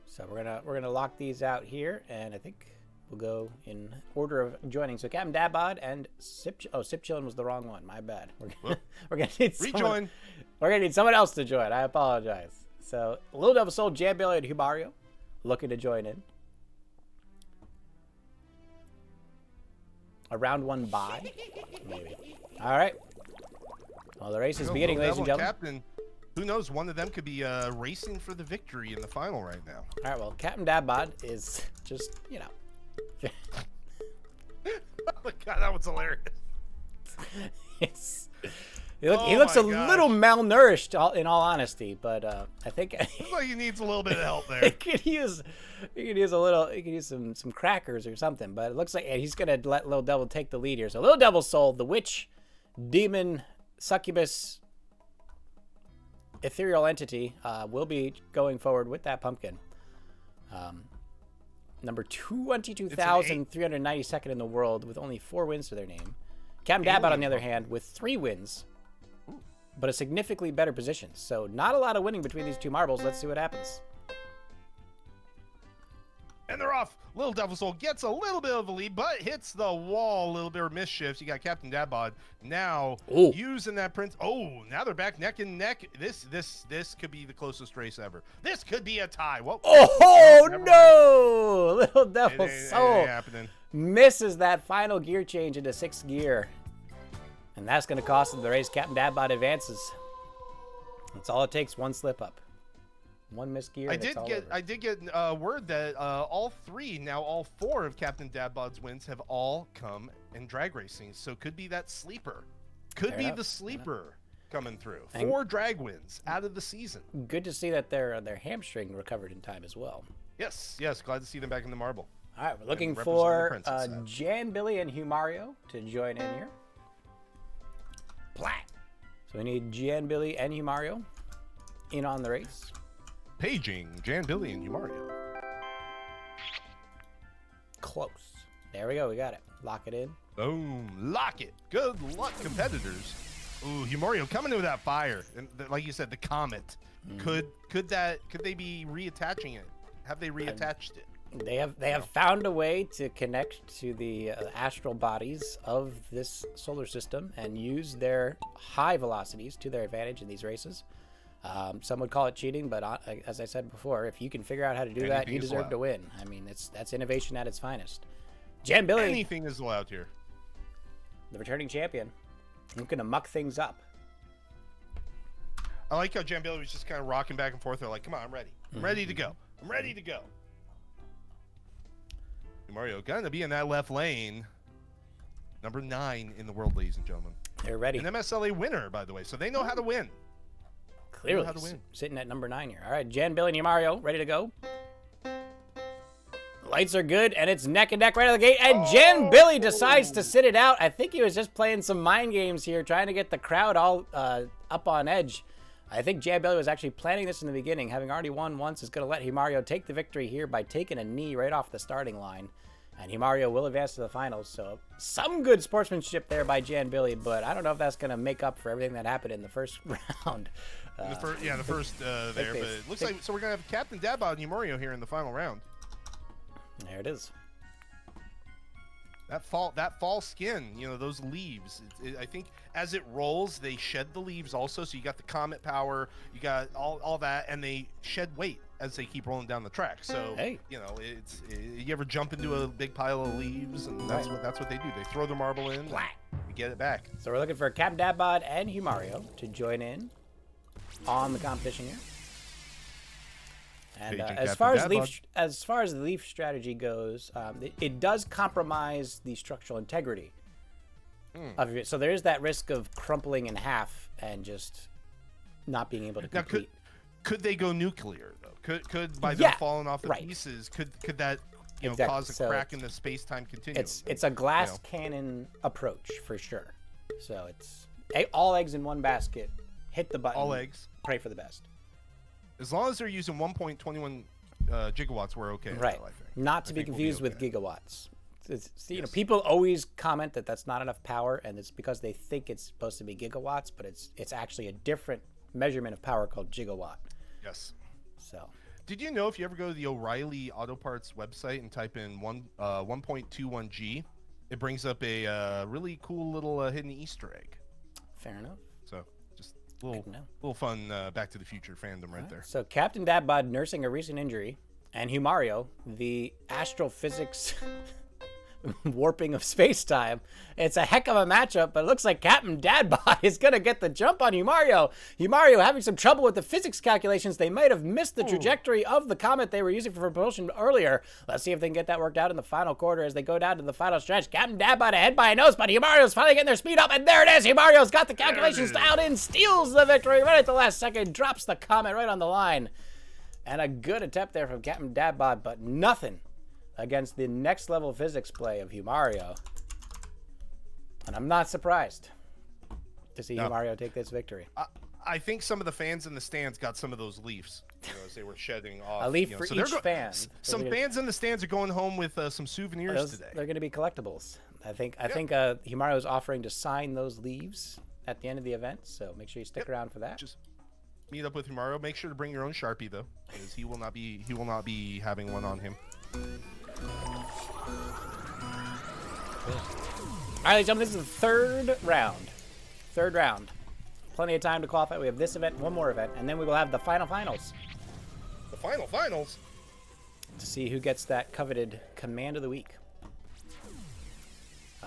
So we're gonna lock these out here, and I think we'll go in order of joining. So Captain Dabod and Sip. Oh, Sip Chillin' was the wrong one. My bad. We're gonna need rejoin. We're gonna need someone else to join. I apologize. So Little Devil Soul, Jan Billy, and Humario looking to join in. A round one bye, maybe. All right. Well, the race is beginning, ladies and gentlemen. Captain, who knows? One of them could be racing for the victory in the final right now. All right. Well, Captain Dabbod is just, Oh my God, that was hilarious. Yes. He looks a little malnourished, in all honesty, but I think looks like he needs a little bit of help there. He could use some crackers or something. But it looks like he's gonna let Little Devil take the lead here. So Little Devil Soul, the witch, demon, succubus, ethereal entity, will be going forward with that pumpkin. Number 22,392nd in the world with only 4 wins to their name. Captain Dabbot, on the other hand, with 3 wins, but a significantly better position. So not a lot of winning between these two marbles. Let's see what happens. And they're off. Little Devil Soul gets a little bit of a lead, but hits the wall. A little bit of mischief. You got Captain Dabbod now using that prince. Oh, now they're back neck and neck. This could be the closest race ever. This could be a tie. Whoa. Oh, no! Little Devil Soul happening. Misses that final gear change into 6th gear. And that's going to cost him the race. Captain Dabbot advances. That's all it takes, one slip up. One missed gear. I did get word that all 4 of Captain Dabbod's wins have all come in drag racing. So could be that sleeper. Could be the sleeper coming through. 4 drag wins out of the season. Good to see that their hamstring recovered in time as well. Yes. Glad to see them back in the marble. All right, we're looking for Jan, Billy, and Hugh Mario to join in here. Plat. So we need Jan, Billy, and Hugh Mario in on the race. Paging Jan, Billy, and Hugh Mario. Close. There we go. We got it. Lock it in. Boom. Lock it. Good luck, competitors. Ooh, Hugh Mario coming in with that fire. And like you said, the comet. Could they be reattaching it? Have they reattached it? They have found a way to connect to the astral bodies of this solar system and use their high velocities to their advantage in these races. Some would call it cheating, but as I said before, if you can figure out how to do that, you deserve to win. I mean, that's innovation at its finest. Jan Billy, anything is allowed here. The returning champion, looking to muck things up. I like how Jan Billy was just kind of rocking back and forth. They're like, "Come on, I'm ready. I'm ready to go. I'm ready to go." Mario gonna be in that left lane. Number 9 in the world, ladies and gentlemen. They're ready. An MSLA winner, by the way, so they know how to win. Clearly, sitting at number 9 here. All right, Jan, Billy, and Mario, ready to go. Lights are good, and it's neck and neck right out of the gate, and Jan Billy decides to sit it out. I think he was just playing some mind games here, trying to get the crowd all up on edge. I think Jan Billy was actually planning this in the beginning. Having already won once is going to let Himario take the victory here by taking a knee right off the starting line. And Himario will advance to the finals, so some good sportsmanship there by Jan Billy, but I don't know if that's going to make up for everything that happened in the first round. The first there, but it looks like, so we're going to have Captain Dabba and Himario here in the final round. There it is. That fall skin, you know, those leaves. I think as it rolls, they shed the leaves also. So you got the comet power, you got all that, and they shed weight as they keep rolling down the track. So hey, you know, you ever jump into a big pile of leaves, and that's what they do. They throw their marble in, and get it back. So we're looking for Captain Dabbod and Himario to join in on the competition here. And as far as the leaf strategy goes, it does compromise the structural integrity of it. So there is that risk of crumpling in half and just not being able to complete. Now, could they go nuclear though? Could by them falling off the pieces, could that cause a crack in the space-time continuum? It's a glass cannon approach for sure. So it's all eggs in one basket. Hit the button. All eggs. Pray for the best. As long as they're using 1.21 gigawatts, we're okay. Right. I think. Not to be confused with gigawatts. You know, people always comment that that's not enough power, and it's because they think it's supposed to be gigawatts, but it's actually a different measurement of power called gigawatt. Yes. So. Did you know if you ever go to the O'Reilly Auto Parts website and type in 1.21 G, it brings up a really cool little hidden Easter egg. Fair enough. So. Little fun Back to the Future fandom right there. So Captain Dabbod nursing a recent injury, and Himario, the astrophysics warping of space-time. It's a heck of a matchup, but it looks like Captain Dabbod is going to get the jump on Himario. Himario having some trouble with the physics calculations. They might have missed the trajectory of the comet they were using for propulsion earlier. Let's see if they can get that worked out in the final quarter as they go down to the final stretch. Captain Dabbod ahead by a nose, but Himario's finally getting their speed up, and there it is. Himario's got the calculations dialed in, steals the victory right at the last second, drops the comet right on the line. And a good attempt there from Captain Dabbod, but nothing against the next level physics play of Himario. And I'm not surprised to see Himario take this victory. I think some of the fans in the stands got some of those leaves, as they were shedding off. A leaf for each fan. Some fans in the stands are going home with some souvenirs today. They're going to be collectibles. I think Himario is offering to sign those leaves at the end of the event, so make sure you stick around for that. Just meet up with Himario. Make sure to bring your own Sharpie though, because he will not be having one on him. All right, ladies and gentlemen, this is the third round. Plenty of time to qualify. We have this event, one more event, and then we will have the finals. The finals? To see who gets that coveted Command of the Week.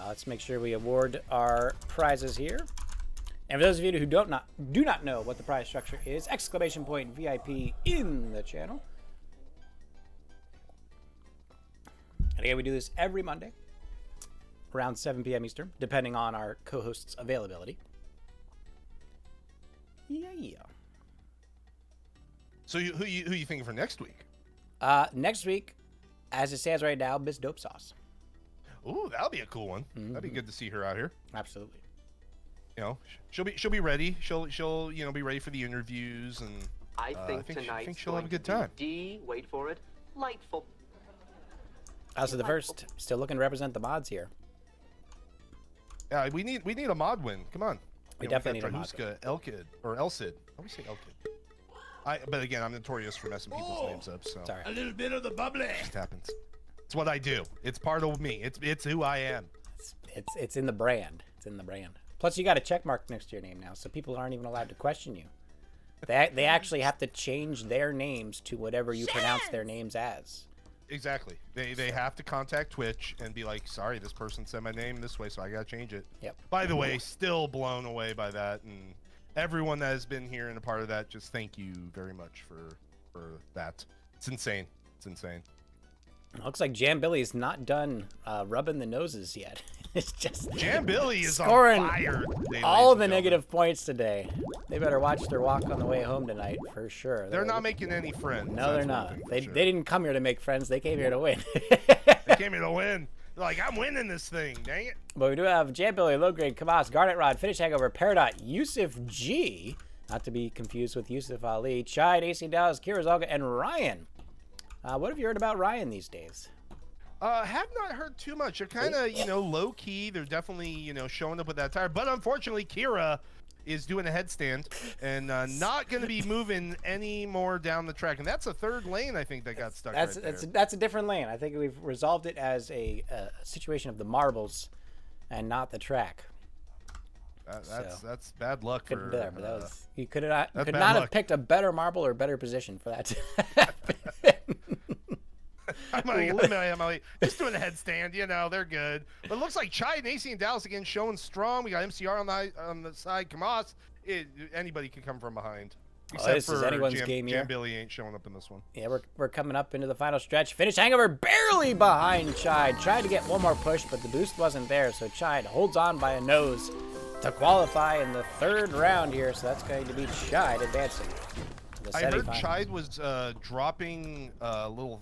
Let's make sure we award our prizes here. And for those of you who do not know what the prize structure is, exclamation point VIP in the channel. And again, we do this every Monday, around 7 p.m. Eastern, depending on our co-host's availability. Yeah. So who you thinking for next week? Next week, as it stands right now, Miss Dope Sauce. Ooh, that'll be a cool one. That'd be good to see her out here. Absolutely. You know, she'll be ready. She'll be ready for the interviews, and I think she'll have a good time. Wait for it, delightful. Also, the first, still looking to represent the mods here. Yeah, we need a mod win. Come on. We definitely need a mod win. Elkid or Elsid. I always say Elkid. But again, I'm notorious for messing people's names up. So sorry. A little bit of the bubbly. It just happens. It's what I do. It's part of me. It's who I am. It's in the brand. It's in the brand. Plus, you got a check mark next to your name now, so people aren't even allowed to question you. They actually have to change their names to whatever you pronounce their names as. Exactly. They have to contact Twitch and be like, sorry, this person said my name this way, so I gotta change it. Yep. By the way, still blown away by that, and everyone that has been here and a part of that, just thank you very much for that. It's insane. It's insane. Looks like Jam Billy's not done rubbing the noses yet. It's just Jam Billy is scoring on fire today, all the negative points today. They better watch their walk on the way home tonight for sure. They're not making any friends. No, they're not. They didn't come here to make friends. They came here to win. They came here to win. They're like, I'm winning this thing. Dang it. But we do have Jam Billy, Low Grade, Kamas, Garnet Rod, Finish Hangover, Peridot, Yusuf G, not to be confused with Yusuf Ali, Chide, AC Dallas, Kira Zalga, and Ryan. What have you heard about Ryan these days? Have not heard too much. They're kind of, you know, low key. They're definitely, you know, showing up with that tire. But unfortunately, Kira is doing a headstand and not going to be moving any more down the track. And that's a third lane, I think, that got stuck. That's a different lane. I think we've resolved it as a situation of the marbles and not the track. That's bad luck for. There, but that was, you could not have picked a better marble or better position for that to happen. I'm like, just doing a headstand, you know, they're good. But it looks like Chai and AC and Dallas again showing strong. We got MCR on the side. Kamas, anybody can come from behind. Except this is anyone's game here. Jam Billy ain't showing up in this one. Yeah, we're coming up into the final stretch. Finish Hangover barely behind Chide. Tried to get one more push, but the boost wasn't there. So Chide holds on by a nose to qualify in the third round here. So that's going to be Chide advancing. I heard Chide was dropping little,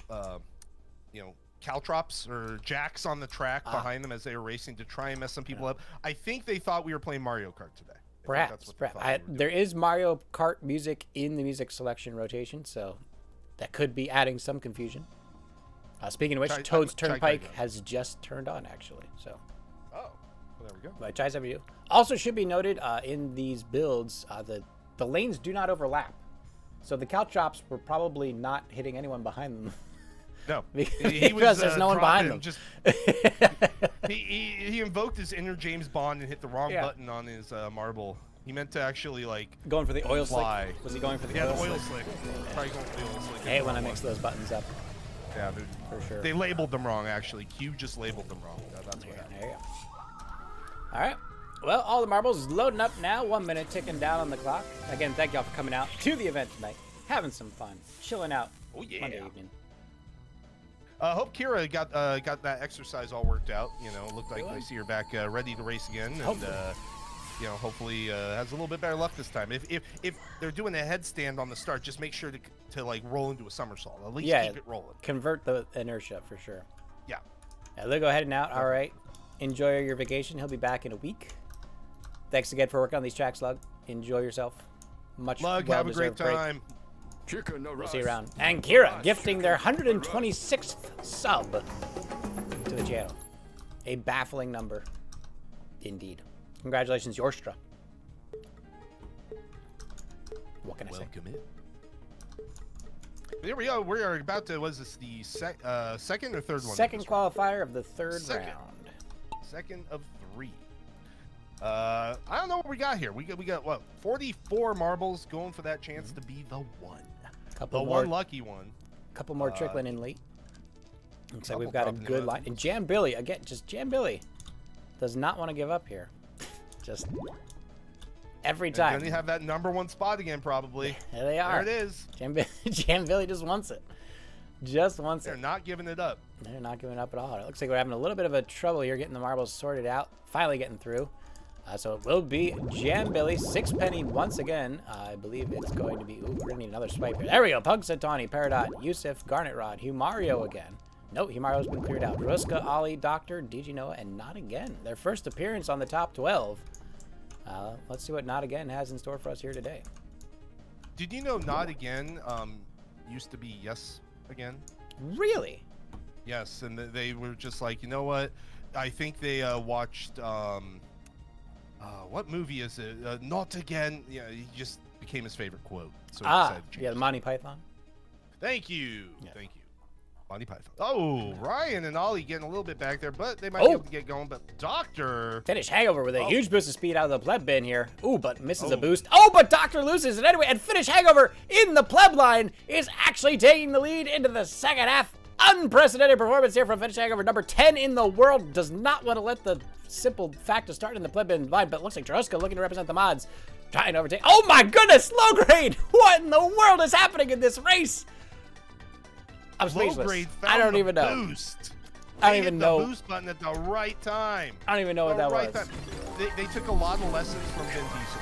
you know, caltrops or jacks on the track behind them as they were racing to try and mess some people up. I think they thought we were playing Mario Kart today. Perhaps. There is Mario Kart music in the music selection rotation, so that could be adding some confusion. Speaking of which, Toad's Turnpike has just turned on, actually. So. Oh, well, there we go. But Chai's over you. Also should be noted in these builds, the lanes do not overlap. So the caltrops were probably not hitting anyone behind them. No, because there's no one behind them. Just, he invoked his inner James Bond and hit the wrong button on his marble. He meant to actually like going for the oil fly. slick. Was he going for the the oil slick? Probably going for the oil slick. I hate when I mix those buttons up. Yeah, for sure. They labeled them wrong. Actually, Q just labeled them wrong. That's what happened. There you go. All right. Well, all the marbles loading up now. 1 minute ticking down on the clock. Again, thank y'all for coming out to the event tonight, having some fun, chilling out. Oh yeah. Monday evening. Hope Kira got that exercise all worked out. You know, looked like I see her back ready to race again, and you know, hopefully has a little bit better luck this time. If they're doing a headstand on the start, just make sure to like roll into a somersault. At least keep it rolling. Convert the inertia for sure. Yeah. They'll go heading out. All right. Enjoy your vacation. He'll be back in a week. Thanks again for working on these tracks, Lug. Enjoy yourself. Much Lug, have a great time. We'll see you around. And Kira gifting their 126th sub to the channel. A baffling number, indeed. Congratulations, Yorstra. What can I say? Welcome in. Here we go. We are about to. Was this the second or third one? Second qualifier of the third round. Second of 3. I don't know what we got here. We got what? 44 marbles going for that chance to be the one. One lucky one. Couple more trickling in late. Looks like we've got a good line. And Jam Billy, again, just Jam Billy does not want to give up here. Just every time. Then you have that #1 spot again, probably. There they are. There it is. Jam Billy just wants it. Just wants it. They're not giving it up. They're not giving up at all. It looks like we're having a little bit of a trouble here getting the marbles sorted out. Finally getting through. So it will be Jam Billy, 6-penny once again. I believe it's going to be... Ooh, we're going to need another swipe here. There we go. Pug Satani, Peridot, Yusuf, Garnet Rod, Humario again. Nope, Humario's been cleared out. Ruska, Ali, Doctor, DG Noah, and Not Again. Their first appearance on the top 12. Let's see what Not Again has in store for us here today. Did you know Not Again used to be Yes Again? Really? Yes, and they were just like, you know what? I think they watched... what movie is it? Not Again. Yeah, he just became his favorite quote. So the Monty Python. Thank you. Yeah. Thank you. Monty Python. Oh, Ryan and Ollie getting a little bit back there, but they might be able to get going. But Doctor... Finish Hangover with a huge boost of speed out of the pleb bin here. Ooh, but misses a boost. Oh, but Doctor loses it anyway. And Finish Hangover in the pleb line is actually taking the lead into the second half. Unprecedented performance here from Finish Hangover. Number 10 in the world. Does not want to let the simple fact of starting the pleb bin line, but it looks like Jaruska looking to represent the mods. Trying to overtake. Oh my goodness, low grade. What in the world is happening in this race? I'm Low speechless. grade I don't even know. Boost. I don't They even hit know. the boost button at the right time. I don't even know what that was. Time. They took a lot of lessons from Vin Diesel.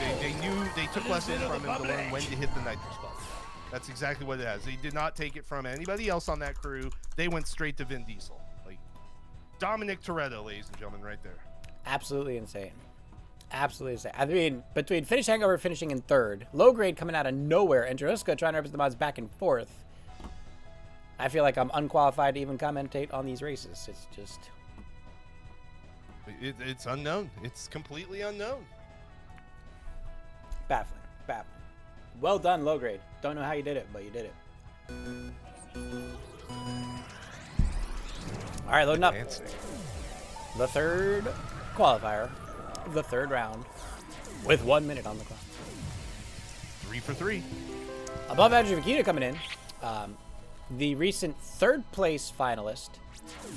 Actually, they took lessons from him to learn when to hit the nitrous button. That's exactly what it has. They did not take it from anybody else on that crew. They went straight to Vin Diesel. Like Dominic Toretto, ladies and gentlemen, right there. Absolutely insane. Absolutely insane. I mean, between Finish Hangover finishing in third, Low Grade coming out of nowhere, and Jeruska trying to represent the mods back and forth, I feel like I'm unqualified to even commentate on these races. It's just... It's unknown. It's completely unknown. baffling. Baffling. Well done, Low Grade. Don't know how you did it, but you did it. All right, loading up. Fancy. The third qualifier of the third round with 1 minute on the clock. 3 for 3. Above average Vakita coming in. The recent third place finalist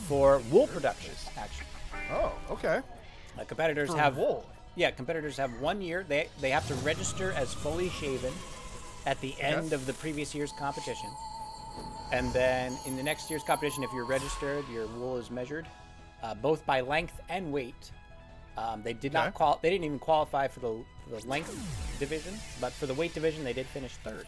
for wool production, actually. Oh, okay. Competitors For have wool. Yeah, competitors have 1 year. They have to register as fully shaven at the end of the previous year's competition. And then in the next year's competition, if you're registered, your wool is measured both by length and weight. They did not they didn't even qualify for the length division, but for the weight division, they did finish third.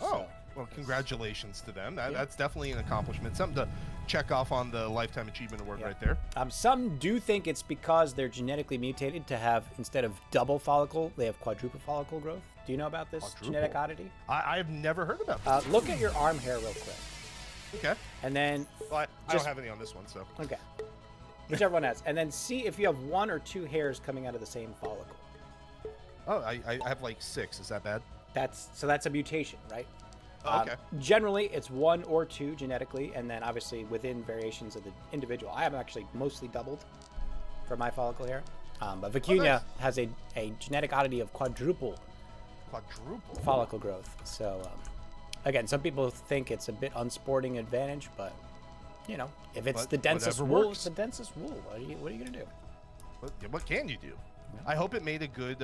Oh, well, congratulations to them. That's definitely an accomplishment. Something to check off on the Lifetime Achievement Award right there. Some do think it's because they're genetically mutated to have, instead of double follicle, they have quadruple follicle growth. Do you know about this genetic oddity? I've never heard about this. Look at your arm hair real quick. Okay. And then... Well, I don't have any on this one, so... Okay. Whichever one has. And then see if you have 1 or 2 hairs coming out of the same follicle. Oh, I have like 6. Is that bad? So that's a mutation, right? Okay. Generally, it's 1 or 2 genetically, and then obviously within variations of the individual. I have actually mostly doubled for my follicle hair. But Vicuña has a genetic oddity of quadruple follicle growth. So, again, some people think it's a bit unsporting advantage, but, you know, if it's the densest wool, it's the densest wool. What are you going to do? What can you do? Yeah. I hope it made a good,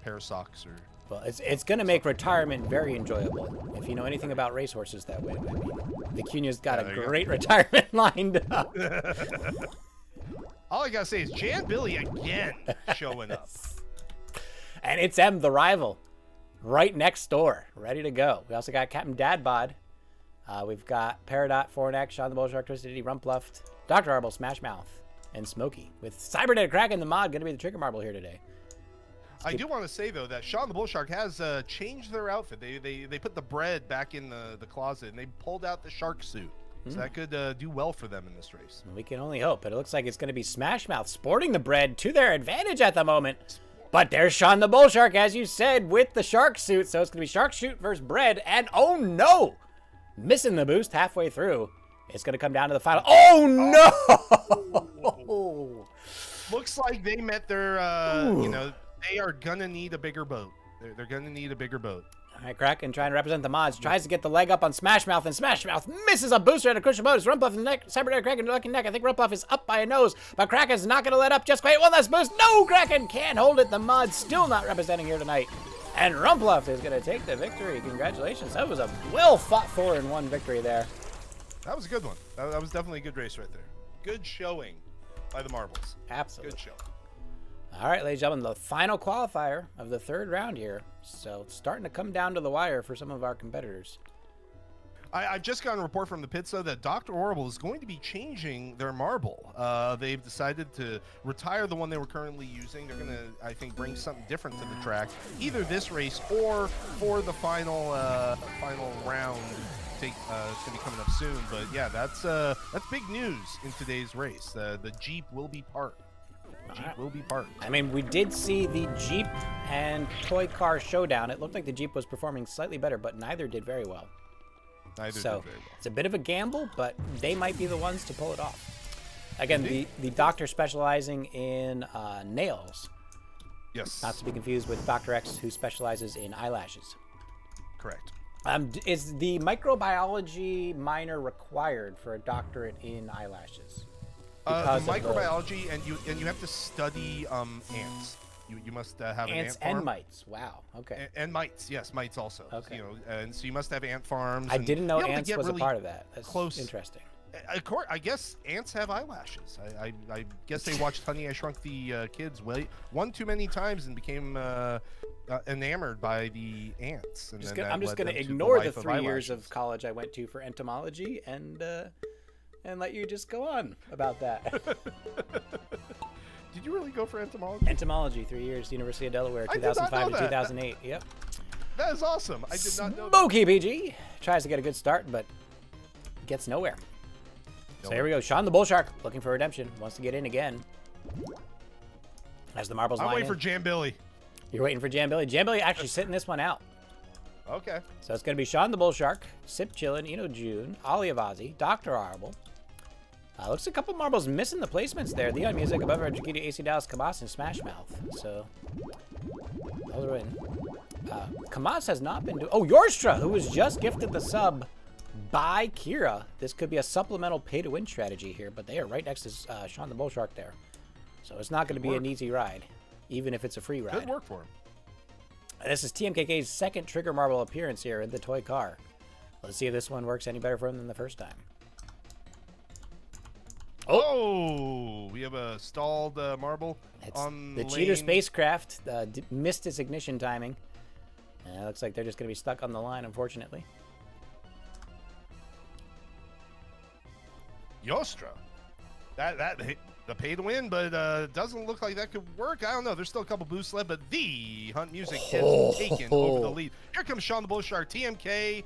pair of socks or... Well, it's going to make retirement very enjoyable. If you know anything about racehorses that way, I mean, Vicuña's got a great retirement lined up. All I got to say is Jan Billy again showing up. And it's M, the rival, right next door, ready to go. We also got Captain Dadbod. We've got Peridot, Fornax, Sean the Bull Shark, Twisted Rumpluft, Dr. Arble, Smash Mouth, and Smokey. With Cyberdead Kraken the mod going to be the trigger marble here today. I do want to say, though, that Sean the Bull Shark has changed their outfit. They put the bread back in the closet, and they pulled out the shark suit. So that could do well for them in this race. We can only hope. But it looks like it's going to be Smash Mouth sporting the bread to their advantage at the moment. But there's Sean the Bull Shark, as you said, with the shark suit. So it's going to be shark suit versus bread. And oh no! Missing the boost halfway through. It's going to come down to the final. Oh no! Looks like they met their, they are going to need a bigger boat. They're going to need a bigger boat. All right, Kraken trying to represent the mods. Tries to get the leg up on Smash Mouth, and Smash Mouth misses a booster at a crucial bonus. Rumpluff in the neck. Cyberdead Kraken lucky neck. I think Rumpluff is up by a nose, but Kraken's not going to let up just quite. One last boost. No, Kraken can't hold it. The mod's still not representing here tonight. And Rumpluff is going to take the victory. Congratulations. That was a well-fought 4-in-1 victory there. That was a good one. That was definitely a good race right there. Good showing by the Marbles. Absolutely. Good showing. All right, ladies and gentlemen, the final qualifier of the third round here. So it's starting to come down to the wire for some of our competitors. I've just gotten a report from the pits, though, that Dr. Orbital is going to be changing their marble. They've decided to retire the one they were currently using. They're going to, I think, bring something different to the track, either this race or for the final round. It's going to be coming up soon. But, yeah, that's big news in today's race. The Jeep will be parked. I mean, we did see the Jeep and toy car showdown. It looked like the Jeep was performing slightly better, but neither did very well. It's a bit of a gamble, but they might be the ones to pull it off. Again, the doctor specializing in nails. Yes. Not to be confused with Dr. X, who specializes in eyelashes. Correct. Is the microbiology minor required for a doctorate in eyelashes? Microbiology, and you have to study ants. You must have an Ants ant farm. and mites. Wow. Okay. And mites, yes, mites also. Okay. You know, and so you must have ant farms. I and didn't know be able to ants get was really a part of that. That's close. interesting. I guess ants have eyelashes. I guess they watched Honey, I Shrunk the Kids one too many times and became enamored by the ants. And I'm just going to led them ignore the life of 3 years eyelashes. of college I went to for entomology and let you just go on about that. Did you really go for entomology? Entomology, 3 years, University of Delaware, I did not 2005 know to that. 2008. Yep. That is awesome. I did not know that. Smoky PG tries to get a good start, but gets nowhere. So here we go. Sean the Bull Shark looking for redemption. Wants to get in again. As the marbles I'm line waiting in. for Jambilly. You're waiting for Jambilly. Jambilly actually sitting this one out. Okay. So it's going to be Sean the Bull Shark, Sip Chillin, Eno June, Ollie Dr. Horrible. Looks like a couple marbles missing the placements there. The on music above our Chiquita, AC Dallas, Kamas, and Smash Mouth. So those are in. Kamas has not been doing. Oh, Yorstra, who was just gifted the sub by Kira. This could be a supplemental pay-to-win strategy here, but they are right next to Sean the Bull Shark there. So it's not going to be an easy ride, even if it's a free ride. Good work for him. This is TMKK's second trigger marble appearance here in the toy car. Let's see if this one works any better for him than the first time. Oh, we have a stalled marble It's on the lane. cheater spacecraft missed its ignition timing. Looks like they're just going to be stuck on the line, unfortunately. Yostra. The pay to win, but doesn't look like that could work. I don't know. There's still a couple boosts left, but the Hunt Music has taken over the lead. Here comes Sean the Bull Shark, TMK.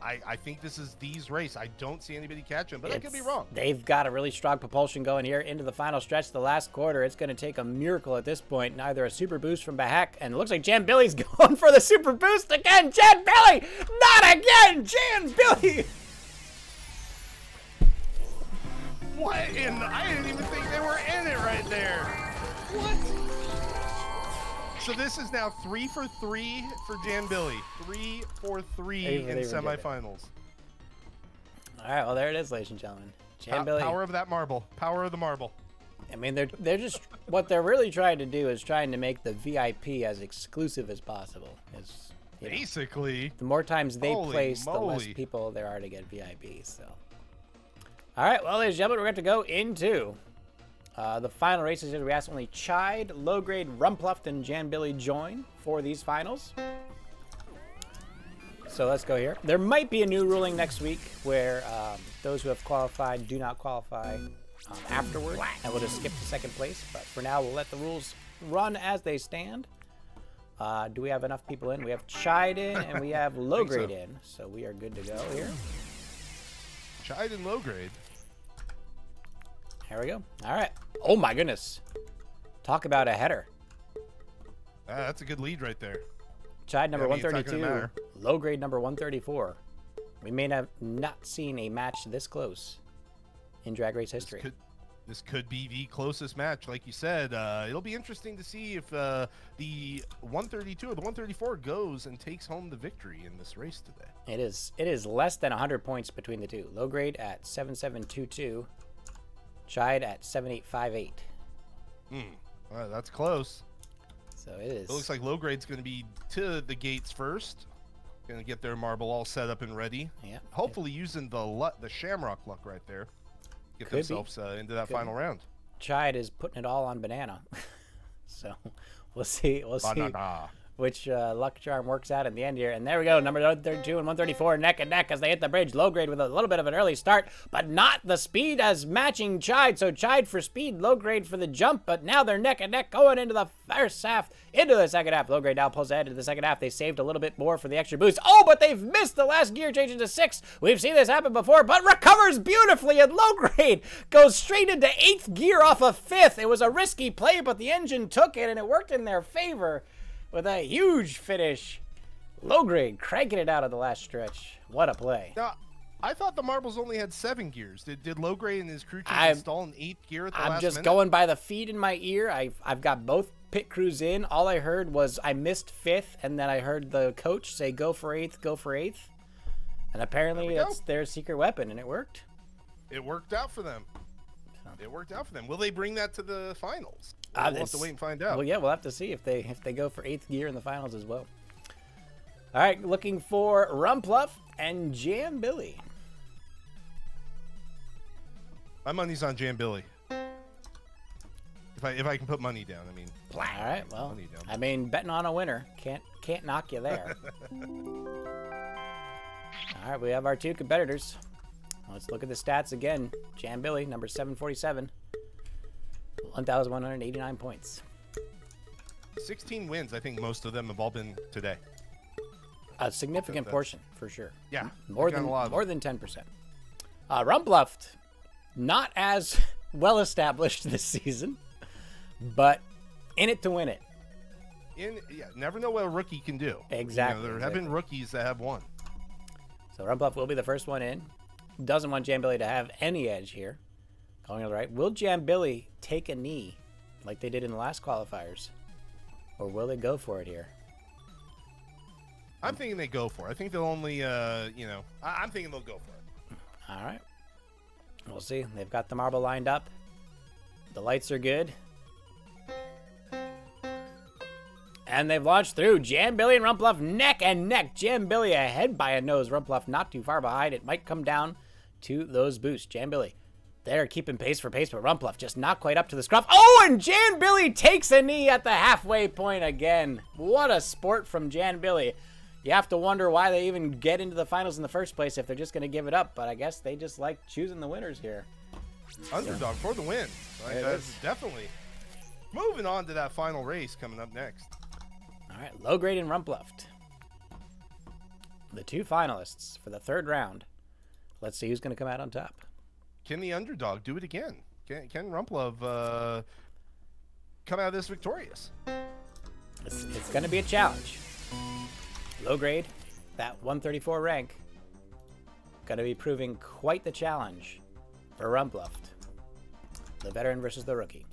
I think this is D's race. I don't see anybody catch him, but I could be wrong. They've got a really strong propulsion going here into the final stretch, the last quarter. It's going to take a miracle at this point. Neither a super boost from Bahak, and it looks like Jan Billy's going for the super boost again. Jan Billy! Not again! Jan Billy! What in? I didn't even think they were in it right there. What? So this is now 3 for 3 for Jan Billy. 3 for 3 in semifinals. All right, well there it is, ladies and gentlemen. Jan Billy. Power of that marble. Power of the marble. I mean, they're just what they're really trying to do is trying to make the VIP as exclusive as possible. It's, basically. The more times they place, the less people there are to get VIPs. So. All right, well, ladies and gentlemen, we're going to go into the final races. We asked only Chide, Low Grade, Rumpluft, and Jan Billy join for these finals. So let's go here. There might be a new ruling next week where those who have qualified do not qualify afterward, and we'll just skip to second place. But for now, we'll let the rules run as they stand. Do we have enough people in? We have Chide in, and we have Low Grade in. So we are good to go here. Chide and Low Grade. Here we go. All right. Oh, my goodness. Talk about a header. That's a good lead right there. Chide number 132. Low Grade number 134. We may have not seen a match this close in Drag Race history. This could be the closest match, like you said. It'll be interesting to see if the 132 or the 134 goes and takes home the victory in this race today. It is less than 100 points between the two. Low Grade at 7722. Chide at 7858. Well, that's close. So it is. It looks like Low Grade's going to be to the gates first. Going to get their marble all set up and ready. Yeah. Hopefully using the Shamrock luck right there. Get themselves into that final round. Chide is putting it all on Banana. So we'll see. We'll see which luck charm works out in the end here. And there we go. Number 132 and 134 neck and neck as they hit the bridge. Low Grade with a little bit of an early start, but not the speed as matching Chide. So Chide for speed, Low Grade for the jump, but now they're neck and neck going into the first half, into the second half. Low Grade now pulls ahead into the second half. They saved a little bit more for the extra boost. Oh, but they've missed the last gear change into 6. We've seen this happen before, but recovers beautifully, and Low Grade goes straight into 8th gear off of 5th. It was a risky play, but the engine took it, and it worked in their favor with a huge finish. Low Grade cranking it out of the last stretch. What a play. Now, I thought the marbles only had 7 gears. Did Low Grade and his crew chief install an 8th gear at the last minute? I'm just going by the feed in my ear. I've got both pit crews in. All I heard was I missed 5th, and then I heard the coach say go for 8th, go for 8th. And apparently that's their secret weapon, and it worked. It worked out for them. It worked out for them. Will they bring that to the finals? We'll have to wait and find out. Well, yeah, we'll have to see if they go for 8th gear in the finals as well. All right, looking for Rumpluff and Jam Billy. My money's on Jam Billy. If I can put money down, I mean. All right, well, I mean, betting on a winner can't knock you there. All right, we have our 2 competitors. Let's look at the stats again. Jam Billy, number 747, 1,189 points. 16 wins. I think most of them have all been today. A significant portion, for sure. Yeah, more than 10%. Rumpluff, not as well established this season, but in it to win it. Never know what a rookie can do. Exactly. There have been rookies that have won. So Rumpluff will be the first one in. Doesn't want Jam Billy to have any edge here. Going all right. Will Jam Billy take a knee like they did in the last qualifiers? Or will they go for it here? I'm thinking they go for it. I think they'll only, I'm thinking they'll go for it. All right. We'll see. They've got the marble lined up. The lights are good. And they've launched through. Jam Billy and Rumpluff neck and neck. Jam Billy ahead by a nose. Rumpluff not too far behind. It might come down to those boosts. Jam Billy, they're keeping pace for pace, but Rumpluff just not quite up to the scruff. Oh, and Jam Billy takes a knee at the halfway point again. What a sport from Jam Billy. You have to wonder why they even get into the finals in the first place if they're just going to give it up. But I guess they just like choosing the winners here. Underdog for the win. Right? That's definitely. Moving on to that final race coming up next. All right, Low Grade and Rumpluff. The 2 finalists for the 3rd round. Let's see who's going to come out on top. Can the underdog do it again? Can Rumpluff come out of this victorious? It's going to be a challenge. Low Grade, that 134 rank, going to be proving quite the challenge for Rumpluff. The veteran versus the rookie.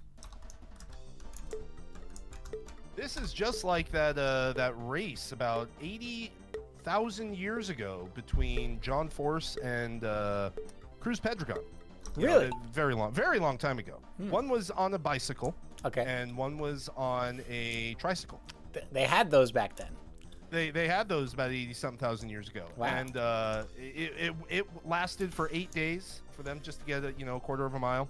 This is just like that race about 80,000 years ago between John Force and Cruz Pedregon. Really? Very long time ago. One was on a bicycle. Okay. And one was on a tricycle. They had those back then. They had those about 80-something thousand years ago. Wow. And it lasted for 8 days for them just to get a quarter of a mile.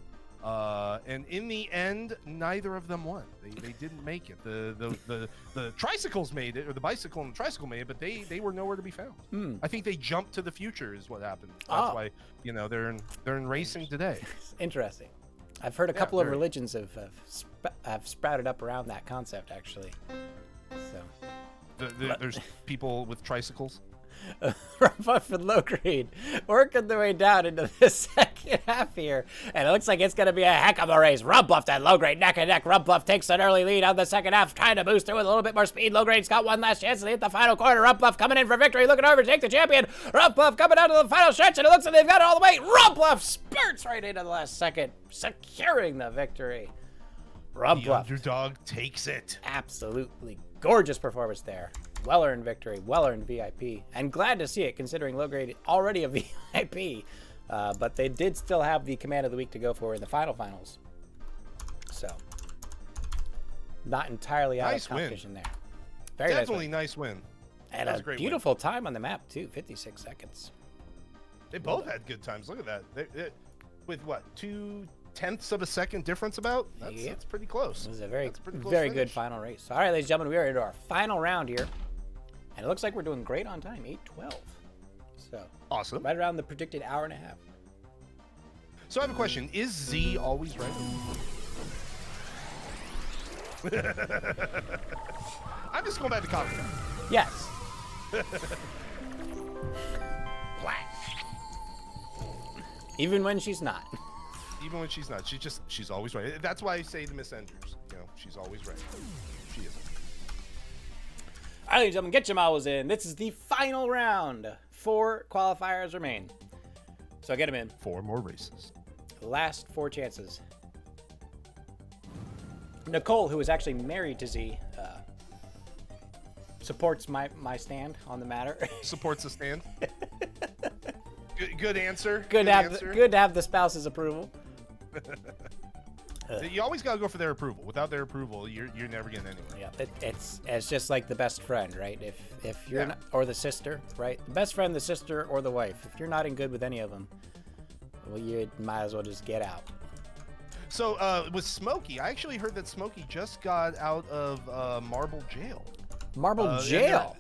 And in the end, neither of them won. They didn't make it. The tricycles made it, or the bicycle and the tricycle made it, but they were nowhere to be found. I think they jumped to the future is what happened. That's why they're in racing today. Interesting. I've heard a couple of religions have sprouted up around that concept actually. So there's people with tricycles. Rumpluff and Low Grade working their way down into the second half here, and it looks like it's going to be a heck of a race. Rumpluff and Low Grade neck and neck. Rumpluff takes an early lead on the second half, trying to boost through with a little bit more speed. Low Grade's got one last chance to hit the final corner. Rumpluff coming in for victory, looking over to take the champion. Rumpluff coming down to the final stretch, and it looks like they've got it all the way. Rumpluff spurts right into the last second, securing the victory. Rumpluff, the underdog, takes it. Absolutely gorgeous performance there. Well-earned victory, well-earned VIP, and glad to see it considering Low Grade already a VIP, but they did still have the command of the week to go for in the finals. So, not entirely out of competition there. Very Definitely nice win. And a beautiful time on the map too, 56 seconds. They both had good times. Look at that. They, with what, 0.2 of a second difference about? That's pretty close. It was a very good final race. All right, ladies and gentlemen, we are into our final round here. And it looks like we're doing great on time, 8:12. So awesome. Right around the predicted hour and a half. So I have a question. Is Z always right? I'm just going back to coffee. Yes. Even when she's not. Even when she's not. She's always right. That's why I say to Miss Enders, she's always right. She isn't. All right, ladies and gentlemen, get your marbles in. This is the final round. 4 qualifiers remain. So get them in. 4 more races. Last 4 chances. Nicole, who is actually married to Z, supports my stand on the matter. Supports the stand. Good answer. Good to have the spouse's approval. You always gotta go for their approval. Without their approval, you're never getting anywhere. Yeah, it's just like the best friend, right? If you're not, or the sister, right? The best friend, the sister, or the wife. If you're not in good with any of them, well, you might as well just get out. So with Smokey, I actually heard that Smokey just got out of Marble Jail. Marble Jail.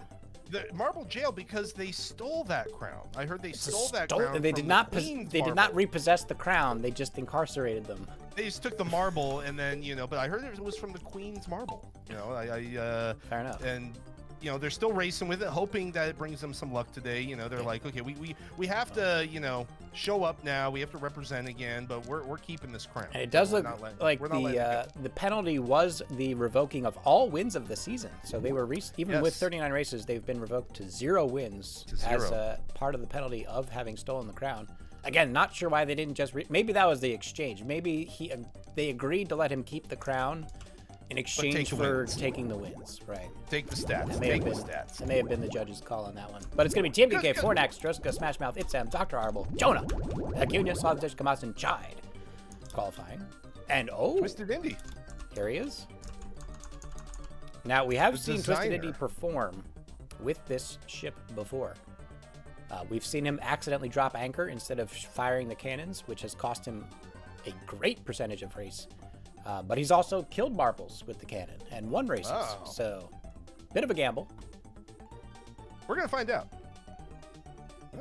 The Marble Jail because they stole that crown. I heard they stole that crown. They from did not. Queen's They did marble. not repossess the crown. They just incarcerated them. They just took the marble and then But I heard it was from the Queen's marble. Fair enough. And they're still racing with it, hoping that it brings them some luck today. They're like, okay, we have to show up now. We have to represent again, but we're keeping this crown. And it does look like the penalty was the revoking of all wins of the season. So they were even with 39 races, they've been revoked to 0 wins as a part of the penalty of having stolen the crown. Again, not sure why they didn't just maybe that was the exchange. Maybe they agreed to let him keep the crown in exchange for taking the wins, right? Take the stats. That may have been the judge's call on that one. But it's going to be TMDK, Fornax, Droska, Smashmouth, Itsam, Dr. Arbol, Jonah, Acuna, Sausage, Kamas, and Chide qualifying. And Twisted Indy. Here he is. Now, we have seen Twisted Indy perform with this ship before. We've seen him accidentally drop anchor instead of firing the cannons, which has cost him a great percentage of race. But he's also killed marbles with the cannon and won races. So, bit of a gamble. We're going to find out.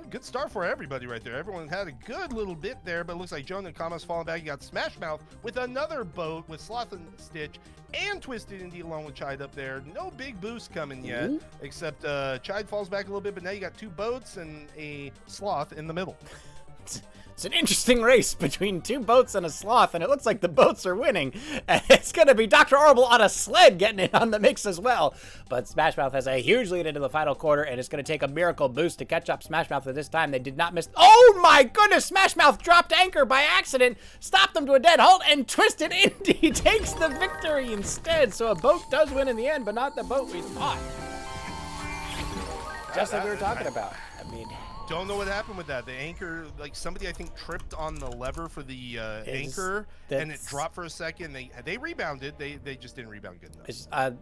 Good start for everybody right there. Everyone had a good little bit there, but it looks like Jonah and Kama's falling back. You got Smashmouth with another boat with Sloth and Stitch and Twisted Indy along with Chide up there. No big boost coming yet, except Chide falls back a little bit, but now you got 2 boats and a Sloth in the middle. It's an interesting race between 2 boats and a sloth, and it looks like the boats are winning. And it's going to be Dr. Orbital on a sled getting in on the mix as well. But Smashmouth has a huge lead into the final quarter, and it's going to take a miracle boost to catch up Smashmouth at this time. They did not miss. Oh my goodness! Smashmouth dropped anchor by accident, stopped them to a dead halt, and Twisted Indy takes the victory instead. So a boat does win in the end, but not the boat we thought. Just like we were talking about. I mean... Don't know what happened with that. The anchor, like somebody I think tripped on the lever for the anchor, and it dropped for a second. They rebounded. They just didn't rebound good enough. I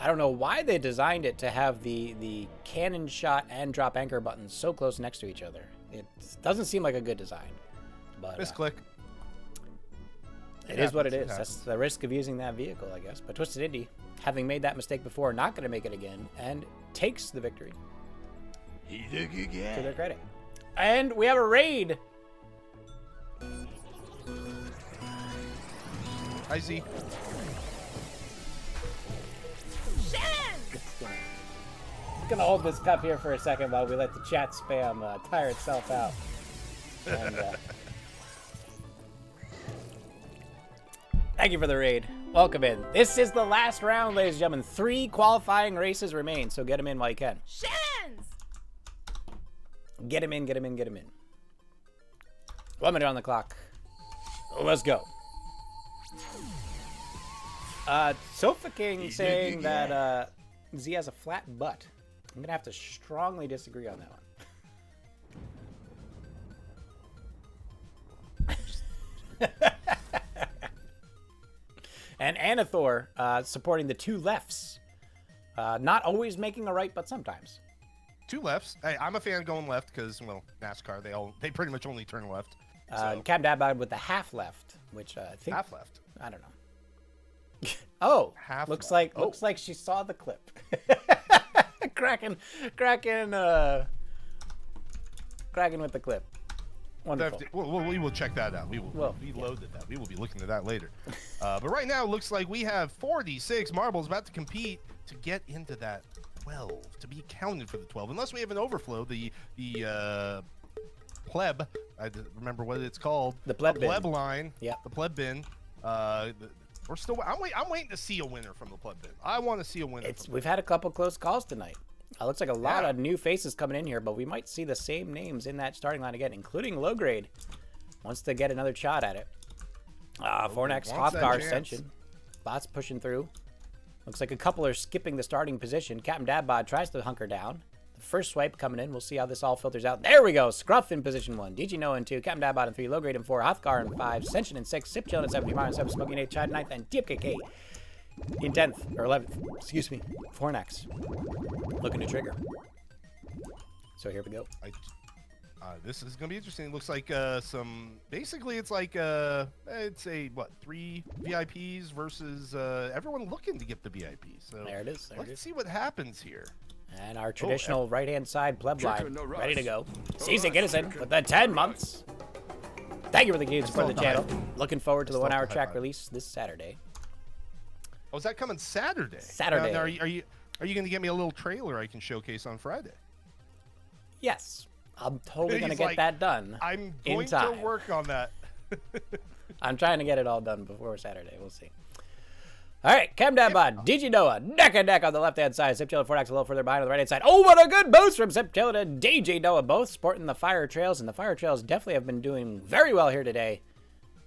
don't know why they designed it to have the cannon shot and drop anchor buttons so close next to each other. It doesn't seem like a good design. But misclick. It is what it is. That's the risk of using that vehicle, I guess. But Twisted Indy, having made that mistake before, not going to make it again, and takes the victory. He's a good guy. To their credit. And we have a raid. I see. I'm gonna hold this cup here for a second while we let the chat spam tire itself out. And, thank you for the raid. Welcome in. This is the last round, ladies and gentlemen. 3 qualifying races remain, so get them in while you can. Get him in, get him in, get him in. 1 minute on the clock. Let's go. Sofa King saying that Z has a flat butt. I'm going to have to strongly disagree on that one. And Anathor supporting the 2 lefts. Not always making a right, but sometimes. 2 lefts. Hey, I'm a fan of going left because, well, NASCAR, they pretty much only turn left. So. Cam Dabad with the half left, which I think... Half left? I don't know. Oh, half looks left. Looks like she saw the clip. cracking with the clip. Wonderful. We will check that out. We will reload that. We will be looking at that later. But right now, it looks like we have 46 marbles about to compete to get into that 12, to be counted for the 12. Unless we have an overflow, the pleb, I remember what it's called. The pleb bin. Line. Yeah. The pleb bin. We're still. I'm waiting to see a winner from the pleb bin. I want to see a winner. We've had a couple close calls tonight. Looks like a lot of new faces coming in here, but we might see the same names in that starting line again, including low grade. Wants to get another shot at it. Fornax, Hothgar, Ascension. Bots pushing through. Looks like a couple are skipping the starting position. Captain Dabbod tries to hunker down. The First swipe coming in. We'll see how this all filters out. There we go. Scruff in position 1. DG Noah in 2. Captain Dabbot in 3. Low grade in 4. Hothgar in 5. Senshin in 6. Sip Chillin in 7. Himar in 7. Smoking 8. Chad in 9th. And TFKK in 10th. Or 11th. Excuse me. Fornax. Looking to trigger. So here we go. This is gonna be interesting. It looks like basically it's like it's a what, 3 VIPs versus everyone looking to get the VIP. So There it is. Let's see what happens here. And our traditional right-hand side pleb line ready to go. CC Ginnison with the 10 months. Thank you for the keys for the channel. Looking forward to the 1-hour track release this Saturday. Oh, is that coming Saturday? Saturday. Now, are you going to get me a little trailer I can showcase on Friday? Yes. I'm totally going to He's get like, that done. I'm going to work on that. I'm trying to get it all done before Saturday. We'll see. All right, Cam Dabbot, DG Noah, neck and neck on the left-hand side. Sip Chillin Fornax a little further behind on the right-hand side. Oh, what a good boost from Sip Chillin and DG Noah, both sporting the Fire Trails, and the Fire Trails definitely have been doing very well here today.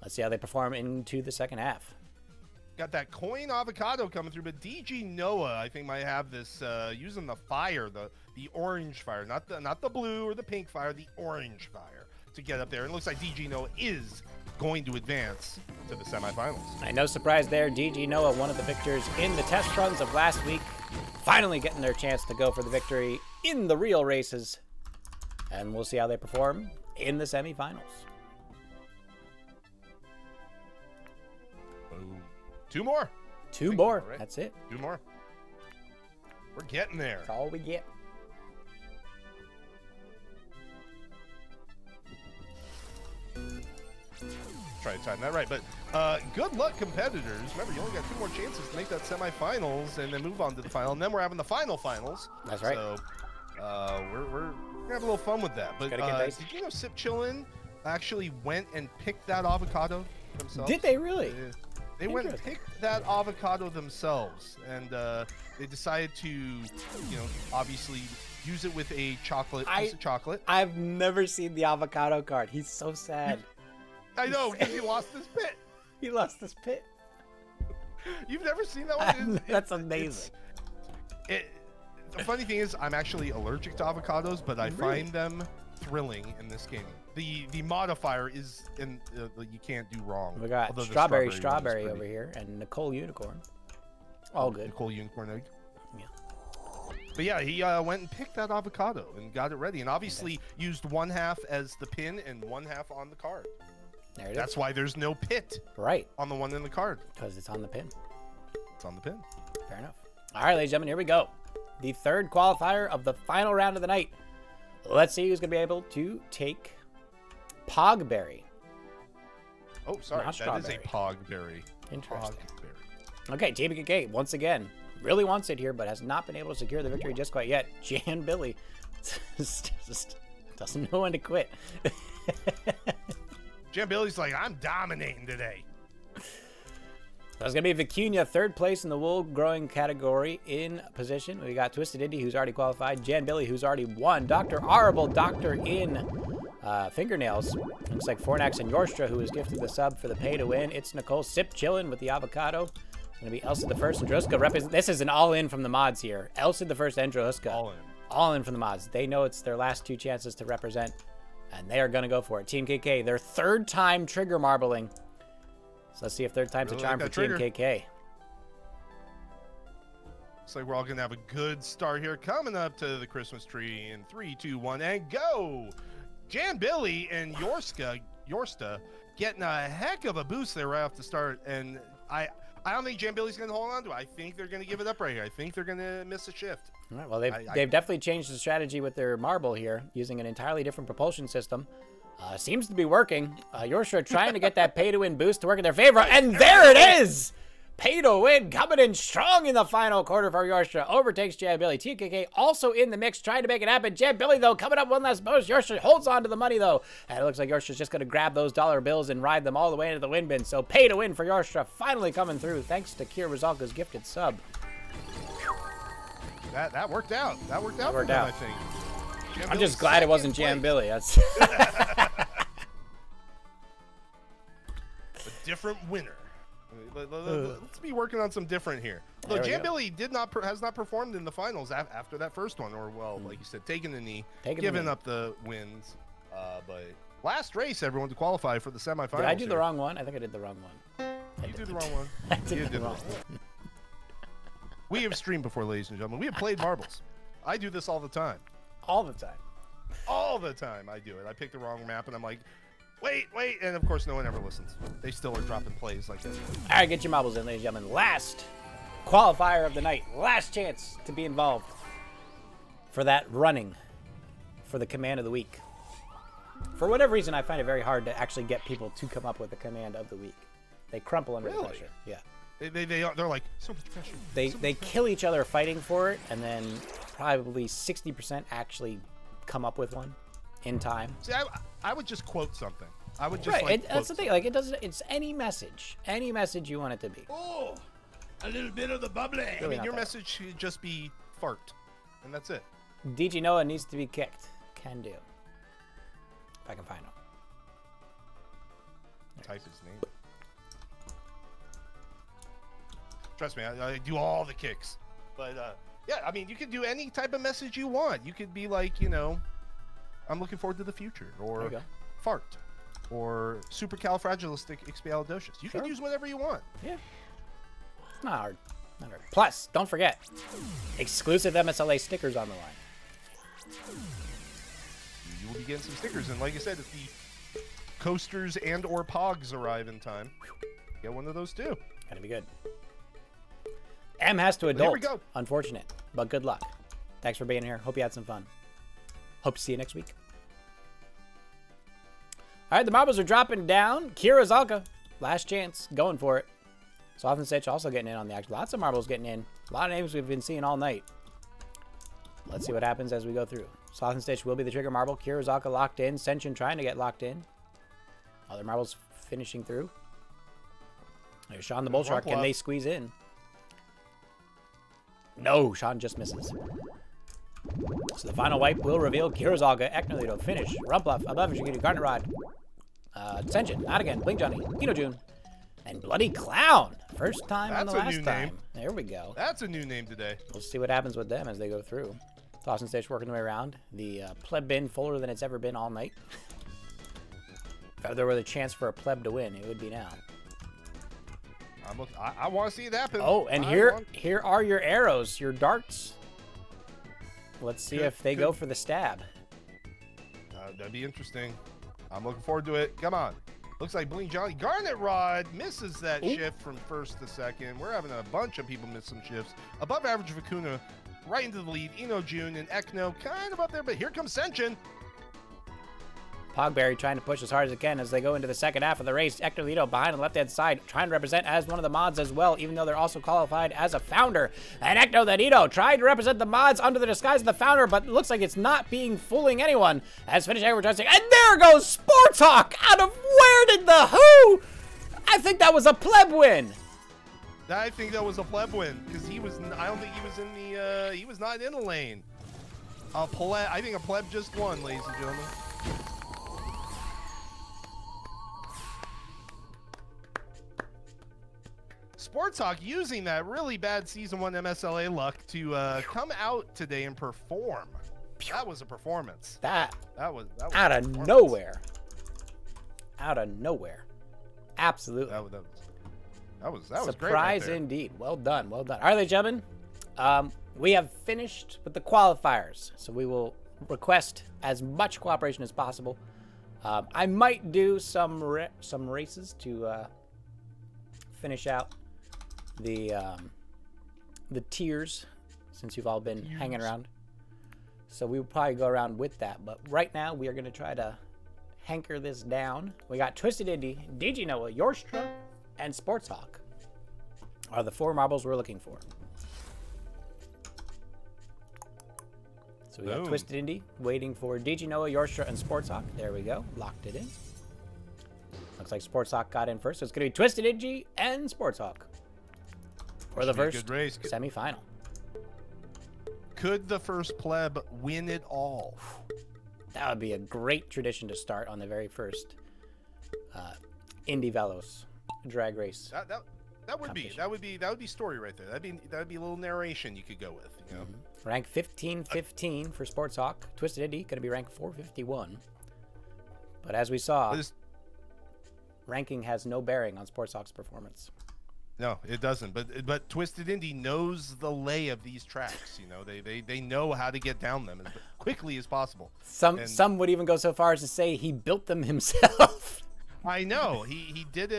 Let's see how they perform into the second half. Got that coin avocado coming through, but DG Noah, I think, might have this using the fire, the orange fire, not the blue or the pink fire, the orange fire to get up there. And it looks like DG Noah is going to advance to the semifinals. And no surprise there, DG Noah, one of the victors in the test runs of last week, finally getting their chance to go for the victory in the real races. And we'll see how they perform in the semifinals. Boom. Two more. Two more. Right? That's it. 2 more. We're getting there. That's all we get. Try to time that right, but good luck, competitors. Remember, you only got 2 more chances to make that semifinals and then move on to the final. And then we're having the finals. That's right. So we're gonna have a little fun with that. But did you know Sip Chillin actually went and picked that avocado themselves? Did they really? They went and picked that avocado themselves, and they decided to, obviously use it with a piece of chocolate. I've never seen the avocado card. He's so sad. I know, because he lost his pit. He lost his pit. You've never seen that one? That's amazing. The funny thing is, I'm actually allergic to avocados, but I find them thrilling in this game. The modifier is, you can't do wrong. We got strawberry over here, and Nicole Unicorn. All good. Nicole Unicorn egg. Yeah. But yeah, he went and picked that avocado and got it ready, and obviously used 1/2 as the pin and 1/2 on the card. There it is. That's why there's no pit on the one in the card. Because it's on the pin. It's on the pin. Fair enough. All right, ladies and gentlemen, here we go. The third qualifier of the final round of the night. Let's see who's going to be able to take Pogberry. Oh, sorry. That is a Pogberry. Interesting. Okay, TBKK, once again, really wants it here, but has not been able to secure the victory just quite yet. Jan Billy just doesn't know when to quit. Jan Billy's like, I'm dominating today. That's going to be Vicuña, third place in the wool growing category in position. We got Twisted Indy, who's already qualified. Jan Billy, who's already won. Dr. Arable, Doctor in fingernails. Looks like Fornax and Yorstra, who was gifted the sub for the pay to win. It's Nicole Sip Chillin with the avocado. It's going to be Elsa the First and Droska. This is an all-in from the mods here. Elsa the First and Droska. All in. All in from the mods. They know it's their last 2 chances to represent, and they are going to go for it. Team KK, their 3rd time trigger marbling. So let's see if 3rd time's a charm for Team KK. Looks like we're all going to have a good start here. Coming up to the Christmas tree in 3, 2, 1, and go! Jan Billy and Yorsta getting a heck of a boost there right off the start. And I don't think Jan Billy's going to hold on to it. I think they're going to give it up right here. I think they're going to miss a shift. All right, well, they've definitely changed the strategy with their marble here, using an entirely different propulsion system. Seems to be working. Yorstra trying to get that pay-to-win boost to work in their favor, and there it is! Pay-to-win coming in strong in the final quarter for Yorstra. Overtakes Jan Billy. TKK also in the mix, trying to make it happen. Jan Billy, though, coming up one last boost. Yorstra holds on to the money, though. And it looks like Yorstra's just going to grab those dollar bills and ride them all the way into the win bin. So pay-to-win for Yorstra finally coming through, thanks to Kier Rizalka's gifted sub. That worked out. That worked out for them, I think. I'm just glad it wasn't Jan Billy. That's a different winner. Let's be working on some different here. Look, Jambilly has not performed in the finals after that first one, or well, like you said, taking the knee, giving up the wins. But last race, everyone to qualify for the semifinals. Did I do the wrong one? I think I did the wrong one. You did the wrong one. I did the wrong one. We have streamed before, ladies and gentlemen. We have played marbles. I do this all the time. All the time. All the time I do it. I pick the wrong map, and I'm like, wait, and of course no one ever listens. They still are dropping plays like this. All right, get your marbles in, ladies and gentlemen. Last qualifier of the night. Last chance to be involved for that running for the command of the week. For whatever reason, I find it very hard to actually get people to come up with the command of the week. They crumple under the pressure. Yeah. They're like, so much pressure. They kill each other fighting for it, and then probably 60% actually come up with one in time. See, I would just quote something. I would just that's the thing. Like, it doesn't. It's any message you want it to be. Oh, a little bit of the bubbly. Really, I mean, your message should just be fart, and that's it. DG Noah needs to be kicked. Can do. If I can find him. Type his name. Trust me, I do all the kicks. But yeah, I mean, you could do any type of message you want. You could be like, you know, I'm looking forward to the future, or fart, or supercalifragilisticexpialidocious. You can use whatever you want. Yeah. It's not hard. Not hard. Plus, don't forget, exclusive MSLA stickers on the line. You will be getting some stickers, and like I said, if the coasters and or pogs arrive in time, get one of those too. Gonna be good. M has to adult. Here we go. Unfortunate, but good luck. Thanks for being here. Hope you had some fun. Hope to see you next week. All right, the marbles are dropping down. Kira Zalka, last chance, going for it. Soft and Stitch also getting in on the action. Lots of marbles getting in. A lot of names we've been seeing all night. Let's see what happens as we go through. Soft and Stitch will be the trigger marble. Kira Zalka locked in. Senshin trying to get locked in. Other marbles finishing through. There's Sean the Bull Shark. Can they squeeze in? No, Sean just misses. So the final wipe will reveal Kirazalga, Eknolito, finish, Rumpluff, above Shigiri, Garnet Rod, Senshin, not again, Blink Johnny, June, and Bloody Clown. First time on the last time. There we go. That's a new name today. We'll see what happens with them as they go through. Toss and Stitch working their way around. The pleb bin fuller than it's ever been all night. If there were the chance for a pleb to win, it would be now. I want to see it happen. Oh, and here are your arrows, your darts. Let's see if they go for the stab. That'd be interesting. I'm looking forward to it. Come on. Looks like Bling Johnny. Garnet Rod misses that shift from first to second. We're having a bunch of people miss some shifts. Above average Vicuna, right into the lead. June and Ekno kind of up there, but here comes Senshin. Pogberry trying to push as hard as it can as they go into the second half of the race. Eknolito behind on the left-hand side, trying to represent as one of the mods as well, even though they're also qualified as a founder. And Ekno the Nito trying to represent the mods under the disguise of the founder, but it looks like it's not being fooling anyone. As Finish Advertising, and there goes Sports Hawk out of where did the who? I think that was a pleb win. I think that was a pleb win because he was. I don't think he was in the. He was not in the lane. I think a pleb just won, ladies and gentlemen. Sports Hawk using that really bad Season 1 MSLA luck to come out today and perform. That was a performance. That was out of nowhere. Out of nowhere. Absolutely. That was surprise great right there. Indeed. Well done. Well done. All right, ladies and gentlemen. We have finished with the qualifiers, so we will request as much cooperation as possible. I might do some races to finish out the tiers, since you've all been hanging around. So we will probably go around with that. But right now, we are going to try to hanker this down. We got Twisted Indy, DG Noah, Yorstra, and Sports Hawk are the 4 marbles we're looking for. So we got Twisted Indy waiting for DG Noah, Yorstra, and Sports Hawk. There we go. Locked it in. Looks like Sports Hawk got in first, so it's going to be Twisted Indy and Sports Hawk for the first semifinal. Could the first pleb win it all? That would be a great tradition to start on the very first Indy-Val0s drag race. That would be story right there. That'd be a little narration you could go with. You know, Rank 1515 for Sports Hawk. Twisted Indy going to be ranked 451. But as we saw, ranking has no bearing on Sports Hawk's performance. No, it doesn't. But Twisted Indy knows the lay of these tracks. You know, they know how to get down them as quickly as possible. Some would even go so far as to say he built them himself. I know he did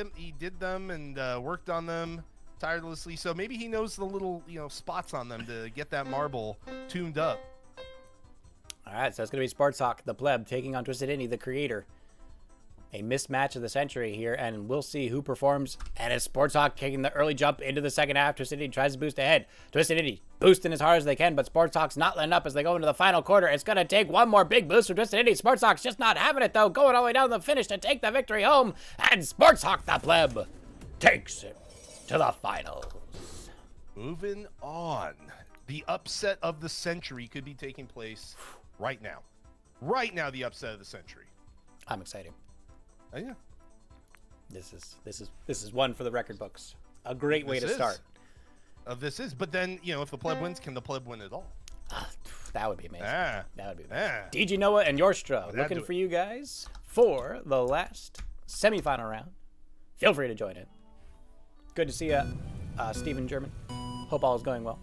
them and worked on them tirelessly. So maybe he knows the little spots on them to get that marble tuned up. All right, so it's going to be Sports Hawk, the pleb, taking on Twisted Indy, the creator. A mismatch of the century here, and we'll see who performs. And it's Sports Hawk taking the early jump into the second half. Twisted Indy tries to boost ahead. Twisted Indy boosting as hard as they can, but Sports Hawk's not letting up as they go into the final quarter. It's going to take one more big boost for Twisted Indy. Sports Hawk's just not having it, though, going all the way down to the finish to take the victory home. And Sports Hawk, the pleb, takes it to the finals. Moving on. The upset of the century could be taking place right now. Right now, the upset of the century. I'm excited. Oh, yeah. This is one for the record books. A great way to start. This is, but then if the pleb wins, can the pleb win it all? That would be amazing. That would be amazing. Ah. DG Noah and Yorstra looking for you guys for the last semifinal round. Feel free to join in. Good to see you, Stephen German. Hope all is going well.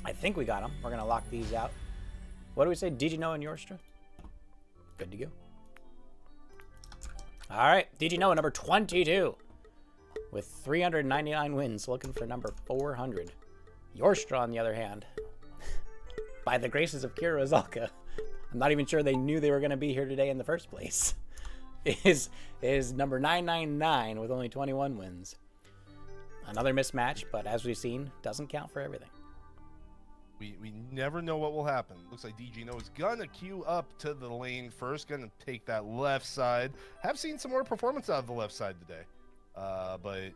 I think we got them. We're gonna lock these out. What do we say, DG Noah and Yorstra? Good to go. All right, DG Noah, number 22, with 399 wins, looking for number 400. Yorstra, on the other hand, by the graces of Kira Azalka, I'm not even sure they knew they were going to be here today in the first place, is number 999 with only 21 wins. Another mismatch, but as we've seen, doesn't count for everything. We never know what will happen. Looks like DG Noah's gonna queue up to the lane first, gonna take that left side. Have seen some more performance out of the left side today, but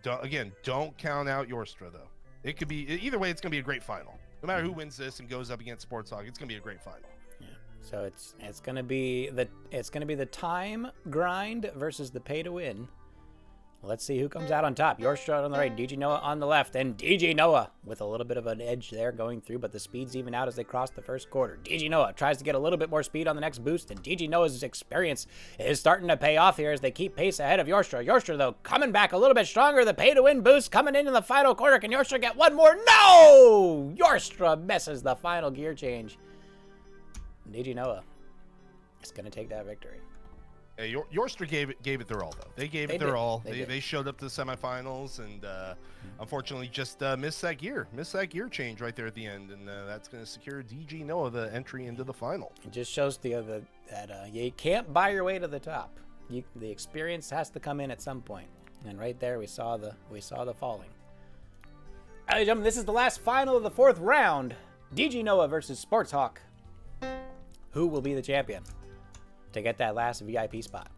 don't count out Yorstra though. It could be either way. It's gonna be a great final. No matter who wins this and goes up against Sports Hawk, it's gonna be a great final. Yeah. So it's gonna be the time grind versus the pay to win. Let's see who comes out on top. Yorstra on the right, DG Noah on the left, and DG Noah with a little bit of an edge there going through, but the speeds even out as they cross the first quarter. DG Noah tries to get a little bit more speed on the next boost, and DG Noah's experience is starting to pay off here as they keep pace ahead of Yorstra. Yorstra, though, coming back a little bit stronger. The pay-to-win boost coming into the final quarter. Can Yorstra get one more? No! Yorstra messes the final gear change. DG Noah is going to take that victory. Hey, Yorstra gave it their all, though. They gave it their all. They showed up to the semifinals and unfortunately just missed that gear change right there at the end, and that's going to secure DG Noah the entry into the final. It just shows that you can't buy your way to the top. The experience has to come in at some point, and right there we saw the falling. Ladies and gentlemen, this is the last final of the fourth round. DG Noah versus Sports Hawk. Who will be the champion to get that last VIP spot?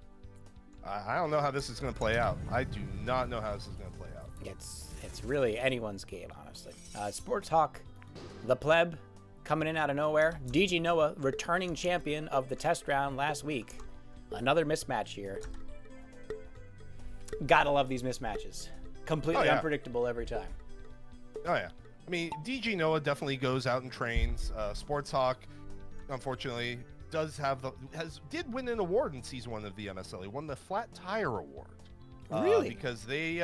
I don't know how this is going to play out. I do not know how this is going to play out. It's really anyone's game, honestly. Sports Hawk, the pleb, coming in out of nowhere. DG Noah, returning champion of the test round last week. Another mismatch here. Gotta love these mismatches. Completely unpredictable every time. Oh, yeah. I mean, DG Noah definitely goes out and trains. Sports Hawk, unfortunately, did win an award in season 1 of the MSL. He won the Flat Tire Award. Really? Because they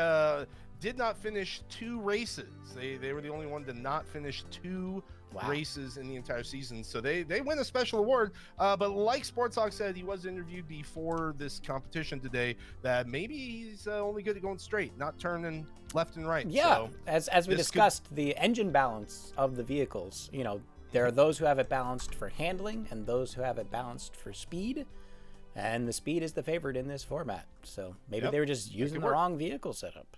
did not finish 2 races. They were the only one to not finish 2 races in the entire season. So they win a special award. But like Sports Hawk said, he was interviewed before this competition today that maybe he's only good at going straight, not turning left and right. Yeah, so as we discussed, the engine balance of the vehicles, there are those who have it balanced for handling and those who have it balanced for speed. And the speed is the favorite in this format. So maybe they were just using the wrong vehicle setup.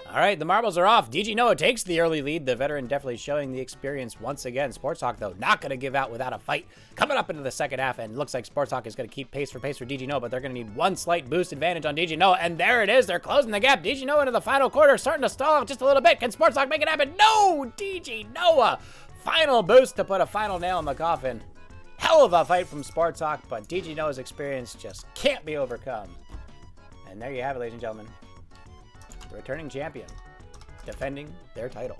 All right, the marbles are off. DG Noah takes the early lead. The veteran definitely showing the experience once again. Sports Hawk, though, not going to give out without a fight. Coming up into the second half, and looks like Sports Hawk is going to keep pace for DG Noah, but they're going to need one slight boost advantage on DG Noah, and there it is. They're closing the gap. DG Noah into the final quarter, starting to stall out just a little bit. Can Sports Hawk make it happen? No! DG Noah! Final boost to put a final nail in the coffin. Hell of a fight from Sports Hawk, but DG Noah's experience just can't be overcome. And there you have it, ladies and gentlemen. the returning champion, defending their title.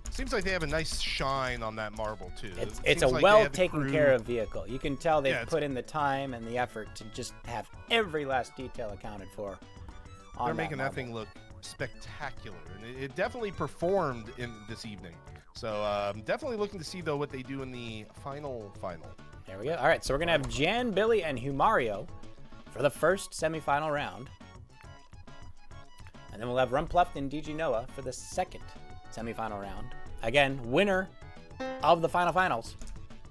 Seems like they have a nice shine on that marble too. It's a Seems like they well have the taken crew. care of vehicle. You can tell they've Yeah, put in the time and the effort to just have every last detail accounted for. They're making that thing look spectacular, and it definitely performed in this evening. So I'm definitely looking to see though what they do in the final. There we go. All right, so we're gonna have Jan, Billy, and Humario for the first semifinal round, and then we'll have Rumpluft and DG Noah for the second semifinal round. Again, winner of the finals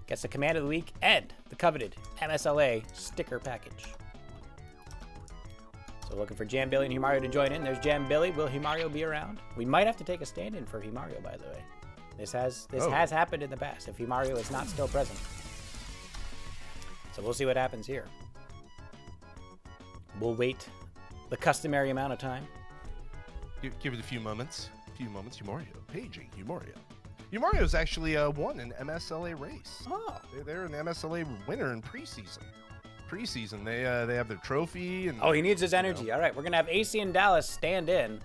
gets the Command of the Week and the coveted MSLA sticker package. So looking for Jan, Billy, and Humario to join in. There's Jan, Billy. Will Humario be around? We might have to take a stand-in for Humario, by the way. This has happened in the past if Humario is not still present. So we'll see what happens here. We'll wait the customary amount of time. Give it a few moments. Humario. Paging Humario. Humario's actually won an MSLA race. Oh. They're an MSLA winner in preseason. They have their trophy and. Oh, he needs his energy. You know. All right, we're gonna have AC and Dallas stand in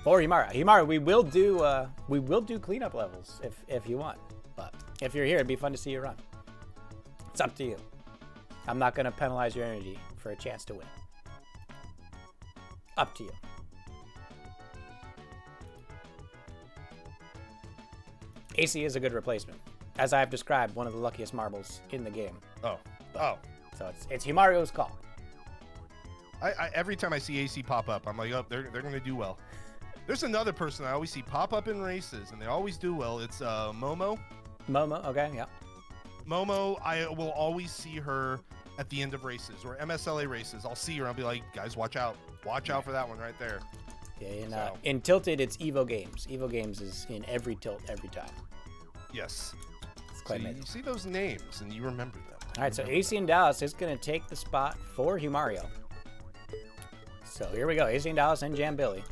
for Humario. Humario, we will do cleanup levels if you want, but if you're here, it'd be fun to see you run. It's up to you. I'm not gonna penalize your energy for a chance to win. Up to you. AC is a good replacement. As I've described, one of the luckiest marbles in the game. Oh. So it's Humario's call. I every time I see AC pop up, I'm like, oh, they're going to do well. There's another person I always see pop up in races, and they always do well. It's Momo. Momo, okay, yeah. Momo, I will always see her at the end of races or MSLA races. I'll see her, I'll be like, guys, watch out. Watch out for that one right there. Yeah, in Tilted, it's Evo Games. Evo Games is in every tilt every time. Yes. It's quite amazing. You see those names, and you remember them. All right, so AC and Dallas is going to take the spot for Humario. So here we go. AC and Dallas and Jan Billy.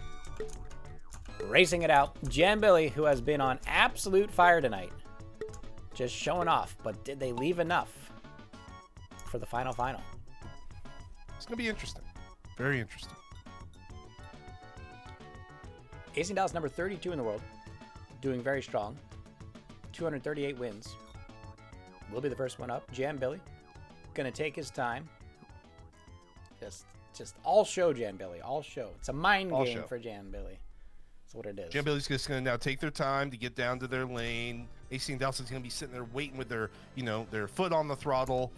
Racing it out. Jan Billy, who has been on absolute fire tonight. Just showing off. But did they leave enough for the final? It's going to be interesting. Very interesting. AC and Dallas, number 32 in the world. Doing very strong. 238 wins. Will be the first one up. Jan Billy. Gonna take his time. Just all show Jan Billy. All show. It's a mind game for Jan Billy. That's what it is. Jan Billy's just going to now take their time to get down to their lane. AC and Dallas is going to be sitting there waiting with their, their foot on the throttle.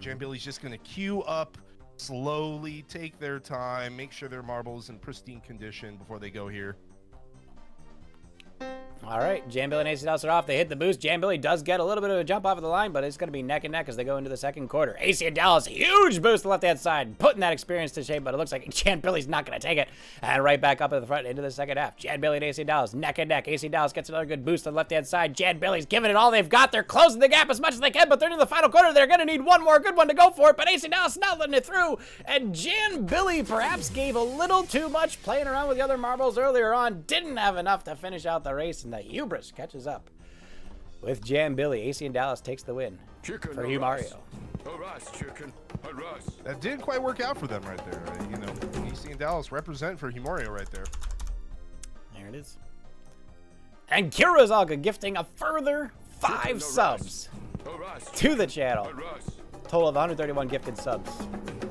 Jan Billy's just going to queue up, slowly take their time, make sure their marble is in pristine condition before they go here. All right, Jan Billy and AC Dallas are off. They hit the boost. Jan Billy does get a little bit of a jump off of the line, but it's going to be neck and neck as they go into the second quarter. AC and Dallas, huge boost to the left-hand side, putting that experience to shame, but it looks like Jan Billy's not going to take it. And right back up at the front into the second half. Jan Billy and AC Dallas, neck and neck. AC Dallas gets another good boost on the left-hand side. Jan Billy's giving it all they've got. They're closing the gap as much as they can, but they're in the final quarter. They're going to need one more good one to go for it, but AC Dallas not letting it through. And Jan Billy perhaps gave a little too much playing around with the other marbles earlier on. Didn't have enough to finish out the race, and the hubris catches up with Jan Billy. AC and Dallas takes the win for Humario. That didn't quite work out for them right there. AC and Dallas represent for Humario right there. There it is. And Kirozalga gifting a further 5 subs to the channel. Total of 131 gifted subs.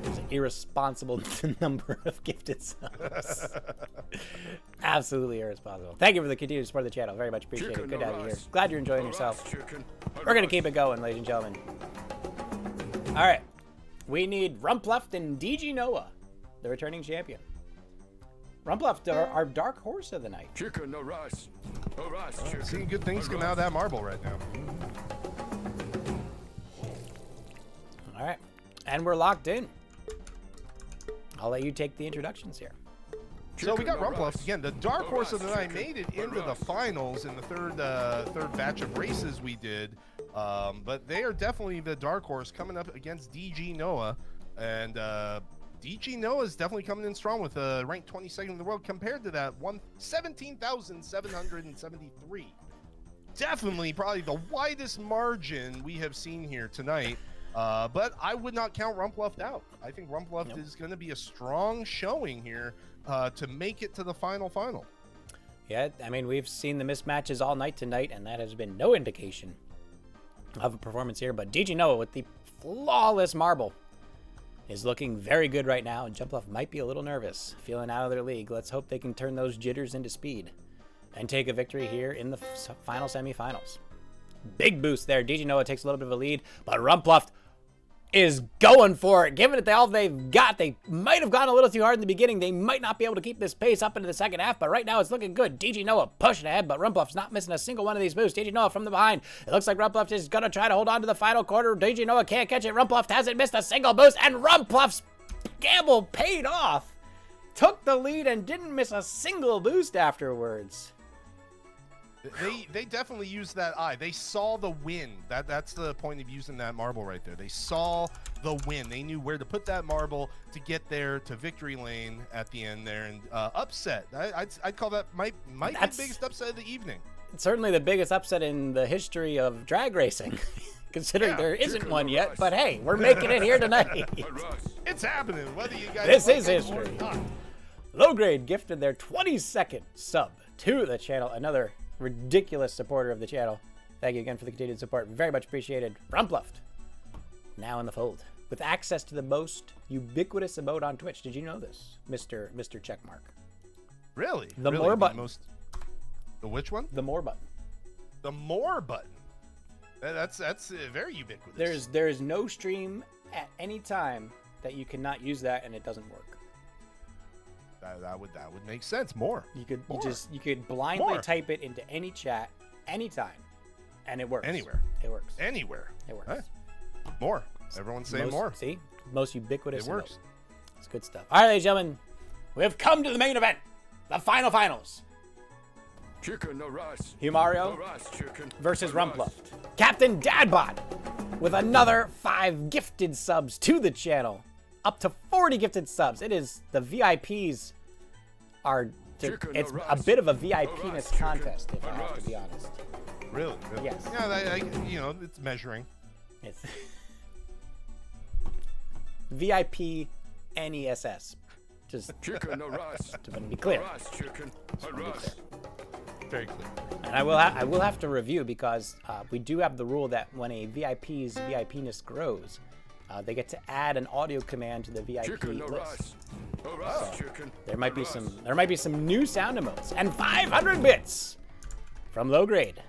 It's an irresponsible number of gifted subs. Absolutely irresponsible. Thank you for the continued support of the channel. Very much appreciated. Good to have you here. Glad you're enjoying yourself. We're going to keep it going, ladies and gentlemen. All right. We need Rumpluft and DG Noah, the returning champion. Rumpluft, our dark horse of the night. Seeing good things come out of that marble right now. All right. And we're locked in. I'll let you take the introductions here. So we got Rumpluft again. The dark horse of the night made it into the finals in the third batch of races we did. But they are definitely the dark horse coming up against DG Noah. And DG Noah is definitely coming in strong with ranked 22nd in the world compared to that 17,773. Definitely probably the widest margin we have seen here tonight. But I would not count Rumpluft out. I think Rumpluft is going to be a strong showing here to make it to the final. Yeah, I mean, we've seen the mismatches all night tonight, and that has been no indication of a performance here. But DG Noah with the flawless marble is looking very good right now, and Jumpluff might be a little nervous, feeling out of their league. Let's hope they can turn those jitters into speed and take a victory here in the final semifinals. Big boost there. DG Noah takes a little bit of a lead, but Rumpluft is going for it, giving it all they've got. They might have gone a little too hard in the beginning. They might not be able to keep this pace up into the second half, but right now it's looking good. DG Noah pushing ahead, but Rumpluft's not missing a single one of these boosts. DG Noah from the behind. It looks like Rumpluft is going to try to hold on to the final quarter. DG Noah can't catch it. Rumpluft hasn't missed a single boost, and Rumpluft's gamble paid off. Took the lead and didn't miss a single boost afterwards. They definitely used that eye. They saw the win. That's the point of using that marble right there. They saw the win. They knew where to put that marble to get there to victory lane at the end there, and upset. I'd call that might be the biggest upset of the evening. It's certainly the biggest upset in the history of drag racing, considering there isn't one yet. But hey, we're making it here tonight. It's happening. Whether you guys this is history. Low Grade gifted their 22nd sub to the channel. Another ridiculous supporter of the channel. Thank you again for the continued support. Very much appreciated. Rumpluft, now in the fold, with access to the most ubiquitous emote on Twitch. Did you know this, Mr. Checkmark? Really? The more button. The which one? The more button. The more button. That's very ubiquitous. There is no stream at any time that you cannot use that and it doesn't work. That would make sense. You could blindly type it into any chat anytime, and it works. Anywhere. It works. Anywhere. It works. Right. More. Everyone's saying more. See, most ubiquitous. It works. It's good stuff. All right, ladies and gentlemen, we have come to the main event, the finals. Humario versus Rumpluft. Captain Dadbot with another 5 gifted subs to the channel. Up to 40 gifted subs. It is the VIPs are... It's a bit of a VIP-ness contest, if I have to be honest. Really? Yes. Yeah, it's measuring. It's... VIP NESS. Just to be clear. Very clear. And I will have to review, because we do have the rule that when a VIP's VIP-ness grows, they get to add an audio command to the VIP list. There might be some new sound emotes and 500 bits from Low Grade.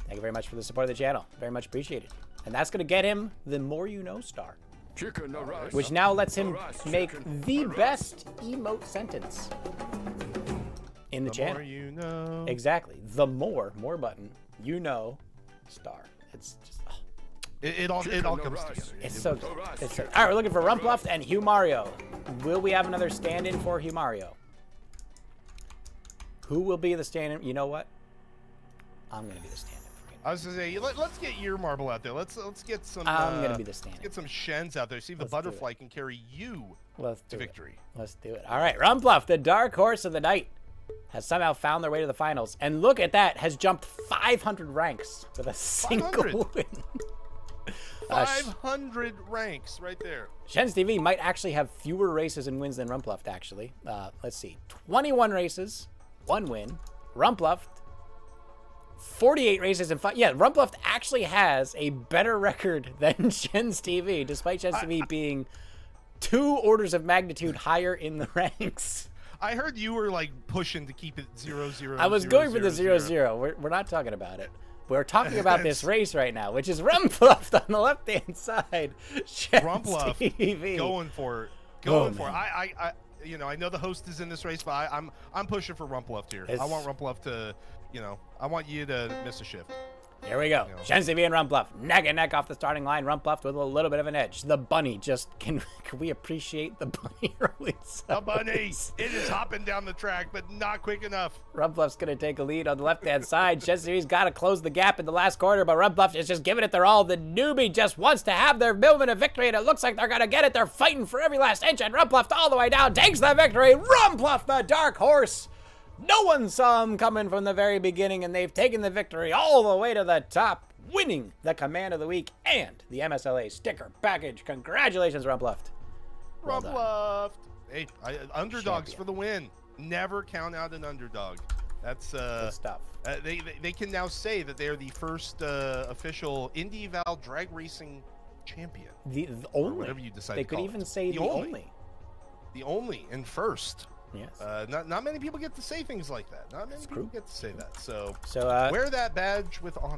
Thank you very much for the support of the channel. Very much appreciated. And that's going to get him the More You Know star, which now lets him make the best emote sentence in the channel. The more you know. Exactly. The more button, you know, star. It's just... Oh. It all comes together. It's so good. It's so good. All right, we're looking for Rumpluft and Humario. Will we have another stand-in for Humario? Who will be the stand-in? You know what? I'm going to be the stand-in for him. I was going to say, let's get your marble out there. Let's get some... I'm going to be the stand-in. Get some Shens out there. See if the butterfly can carry you to victory. Let's do it. All right, Rumpluft, the dark horse of the night, has somehow found their way to the finals. And look at that, has jumped 500 ranks with a single win. 500 ranks right there. Shens TV might actually have fewer races and wins than Rumpluft, actually. Let's see. 21 races, 1 win. Rumpluft, 48 races and 5. Yeah, Rumpluft actually has a better record than Shens TV, despite Shens TV being 2 orders of magnitude higher in the ranks. I heard you were like pushing to keep it 0-0. I was going for the 0-0. We're not talking about it. We're talking about this race right now, which is Rumpluft on the left-hand side. Rumpluft TV. going for it. Going for it. I know the host is in this race, but I'm pushing for Rumpluft here. I want Rumpluft to, I want you to miss a shift. Here we go. Shens TV and Rumpluft neck and neck off the starting line. Rumpluft with a little bit of an edge. The bunny just can we appreciate the bunny early? The bunny, it is hopping down the track, but not quick enough. Rumpluft's gonna take a lead on the left-hand side. Shens TV's got to close the gap in the last quarter, but Rumpluft is just giving it their all. The newbie just wants to have their moment of victory, and it looks like they're gonna get it. They're fighting for every last inch, and Rumpluft all the way down takes the victory. Rumpluft, the dark horse. No one saw him coming from the very beginning, and they've taken the victory all the way to the top. winning the Command of the Week and the MSLA sticker package. Congratulations, Rumpluft. Well done. Rumpluft. Hey, underdogs Champion. for the win. Never count out an underdog. That's Good stuff. they can now say that they are the first official Indy-Val drag racing champion. The Or only. whatever you decide They to could call even it. say the only. The only and first. Yes. Not many people get to say things like that. Not many people true. get to say that. So So wear that badge with honor.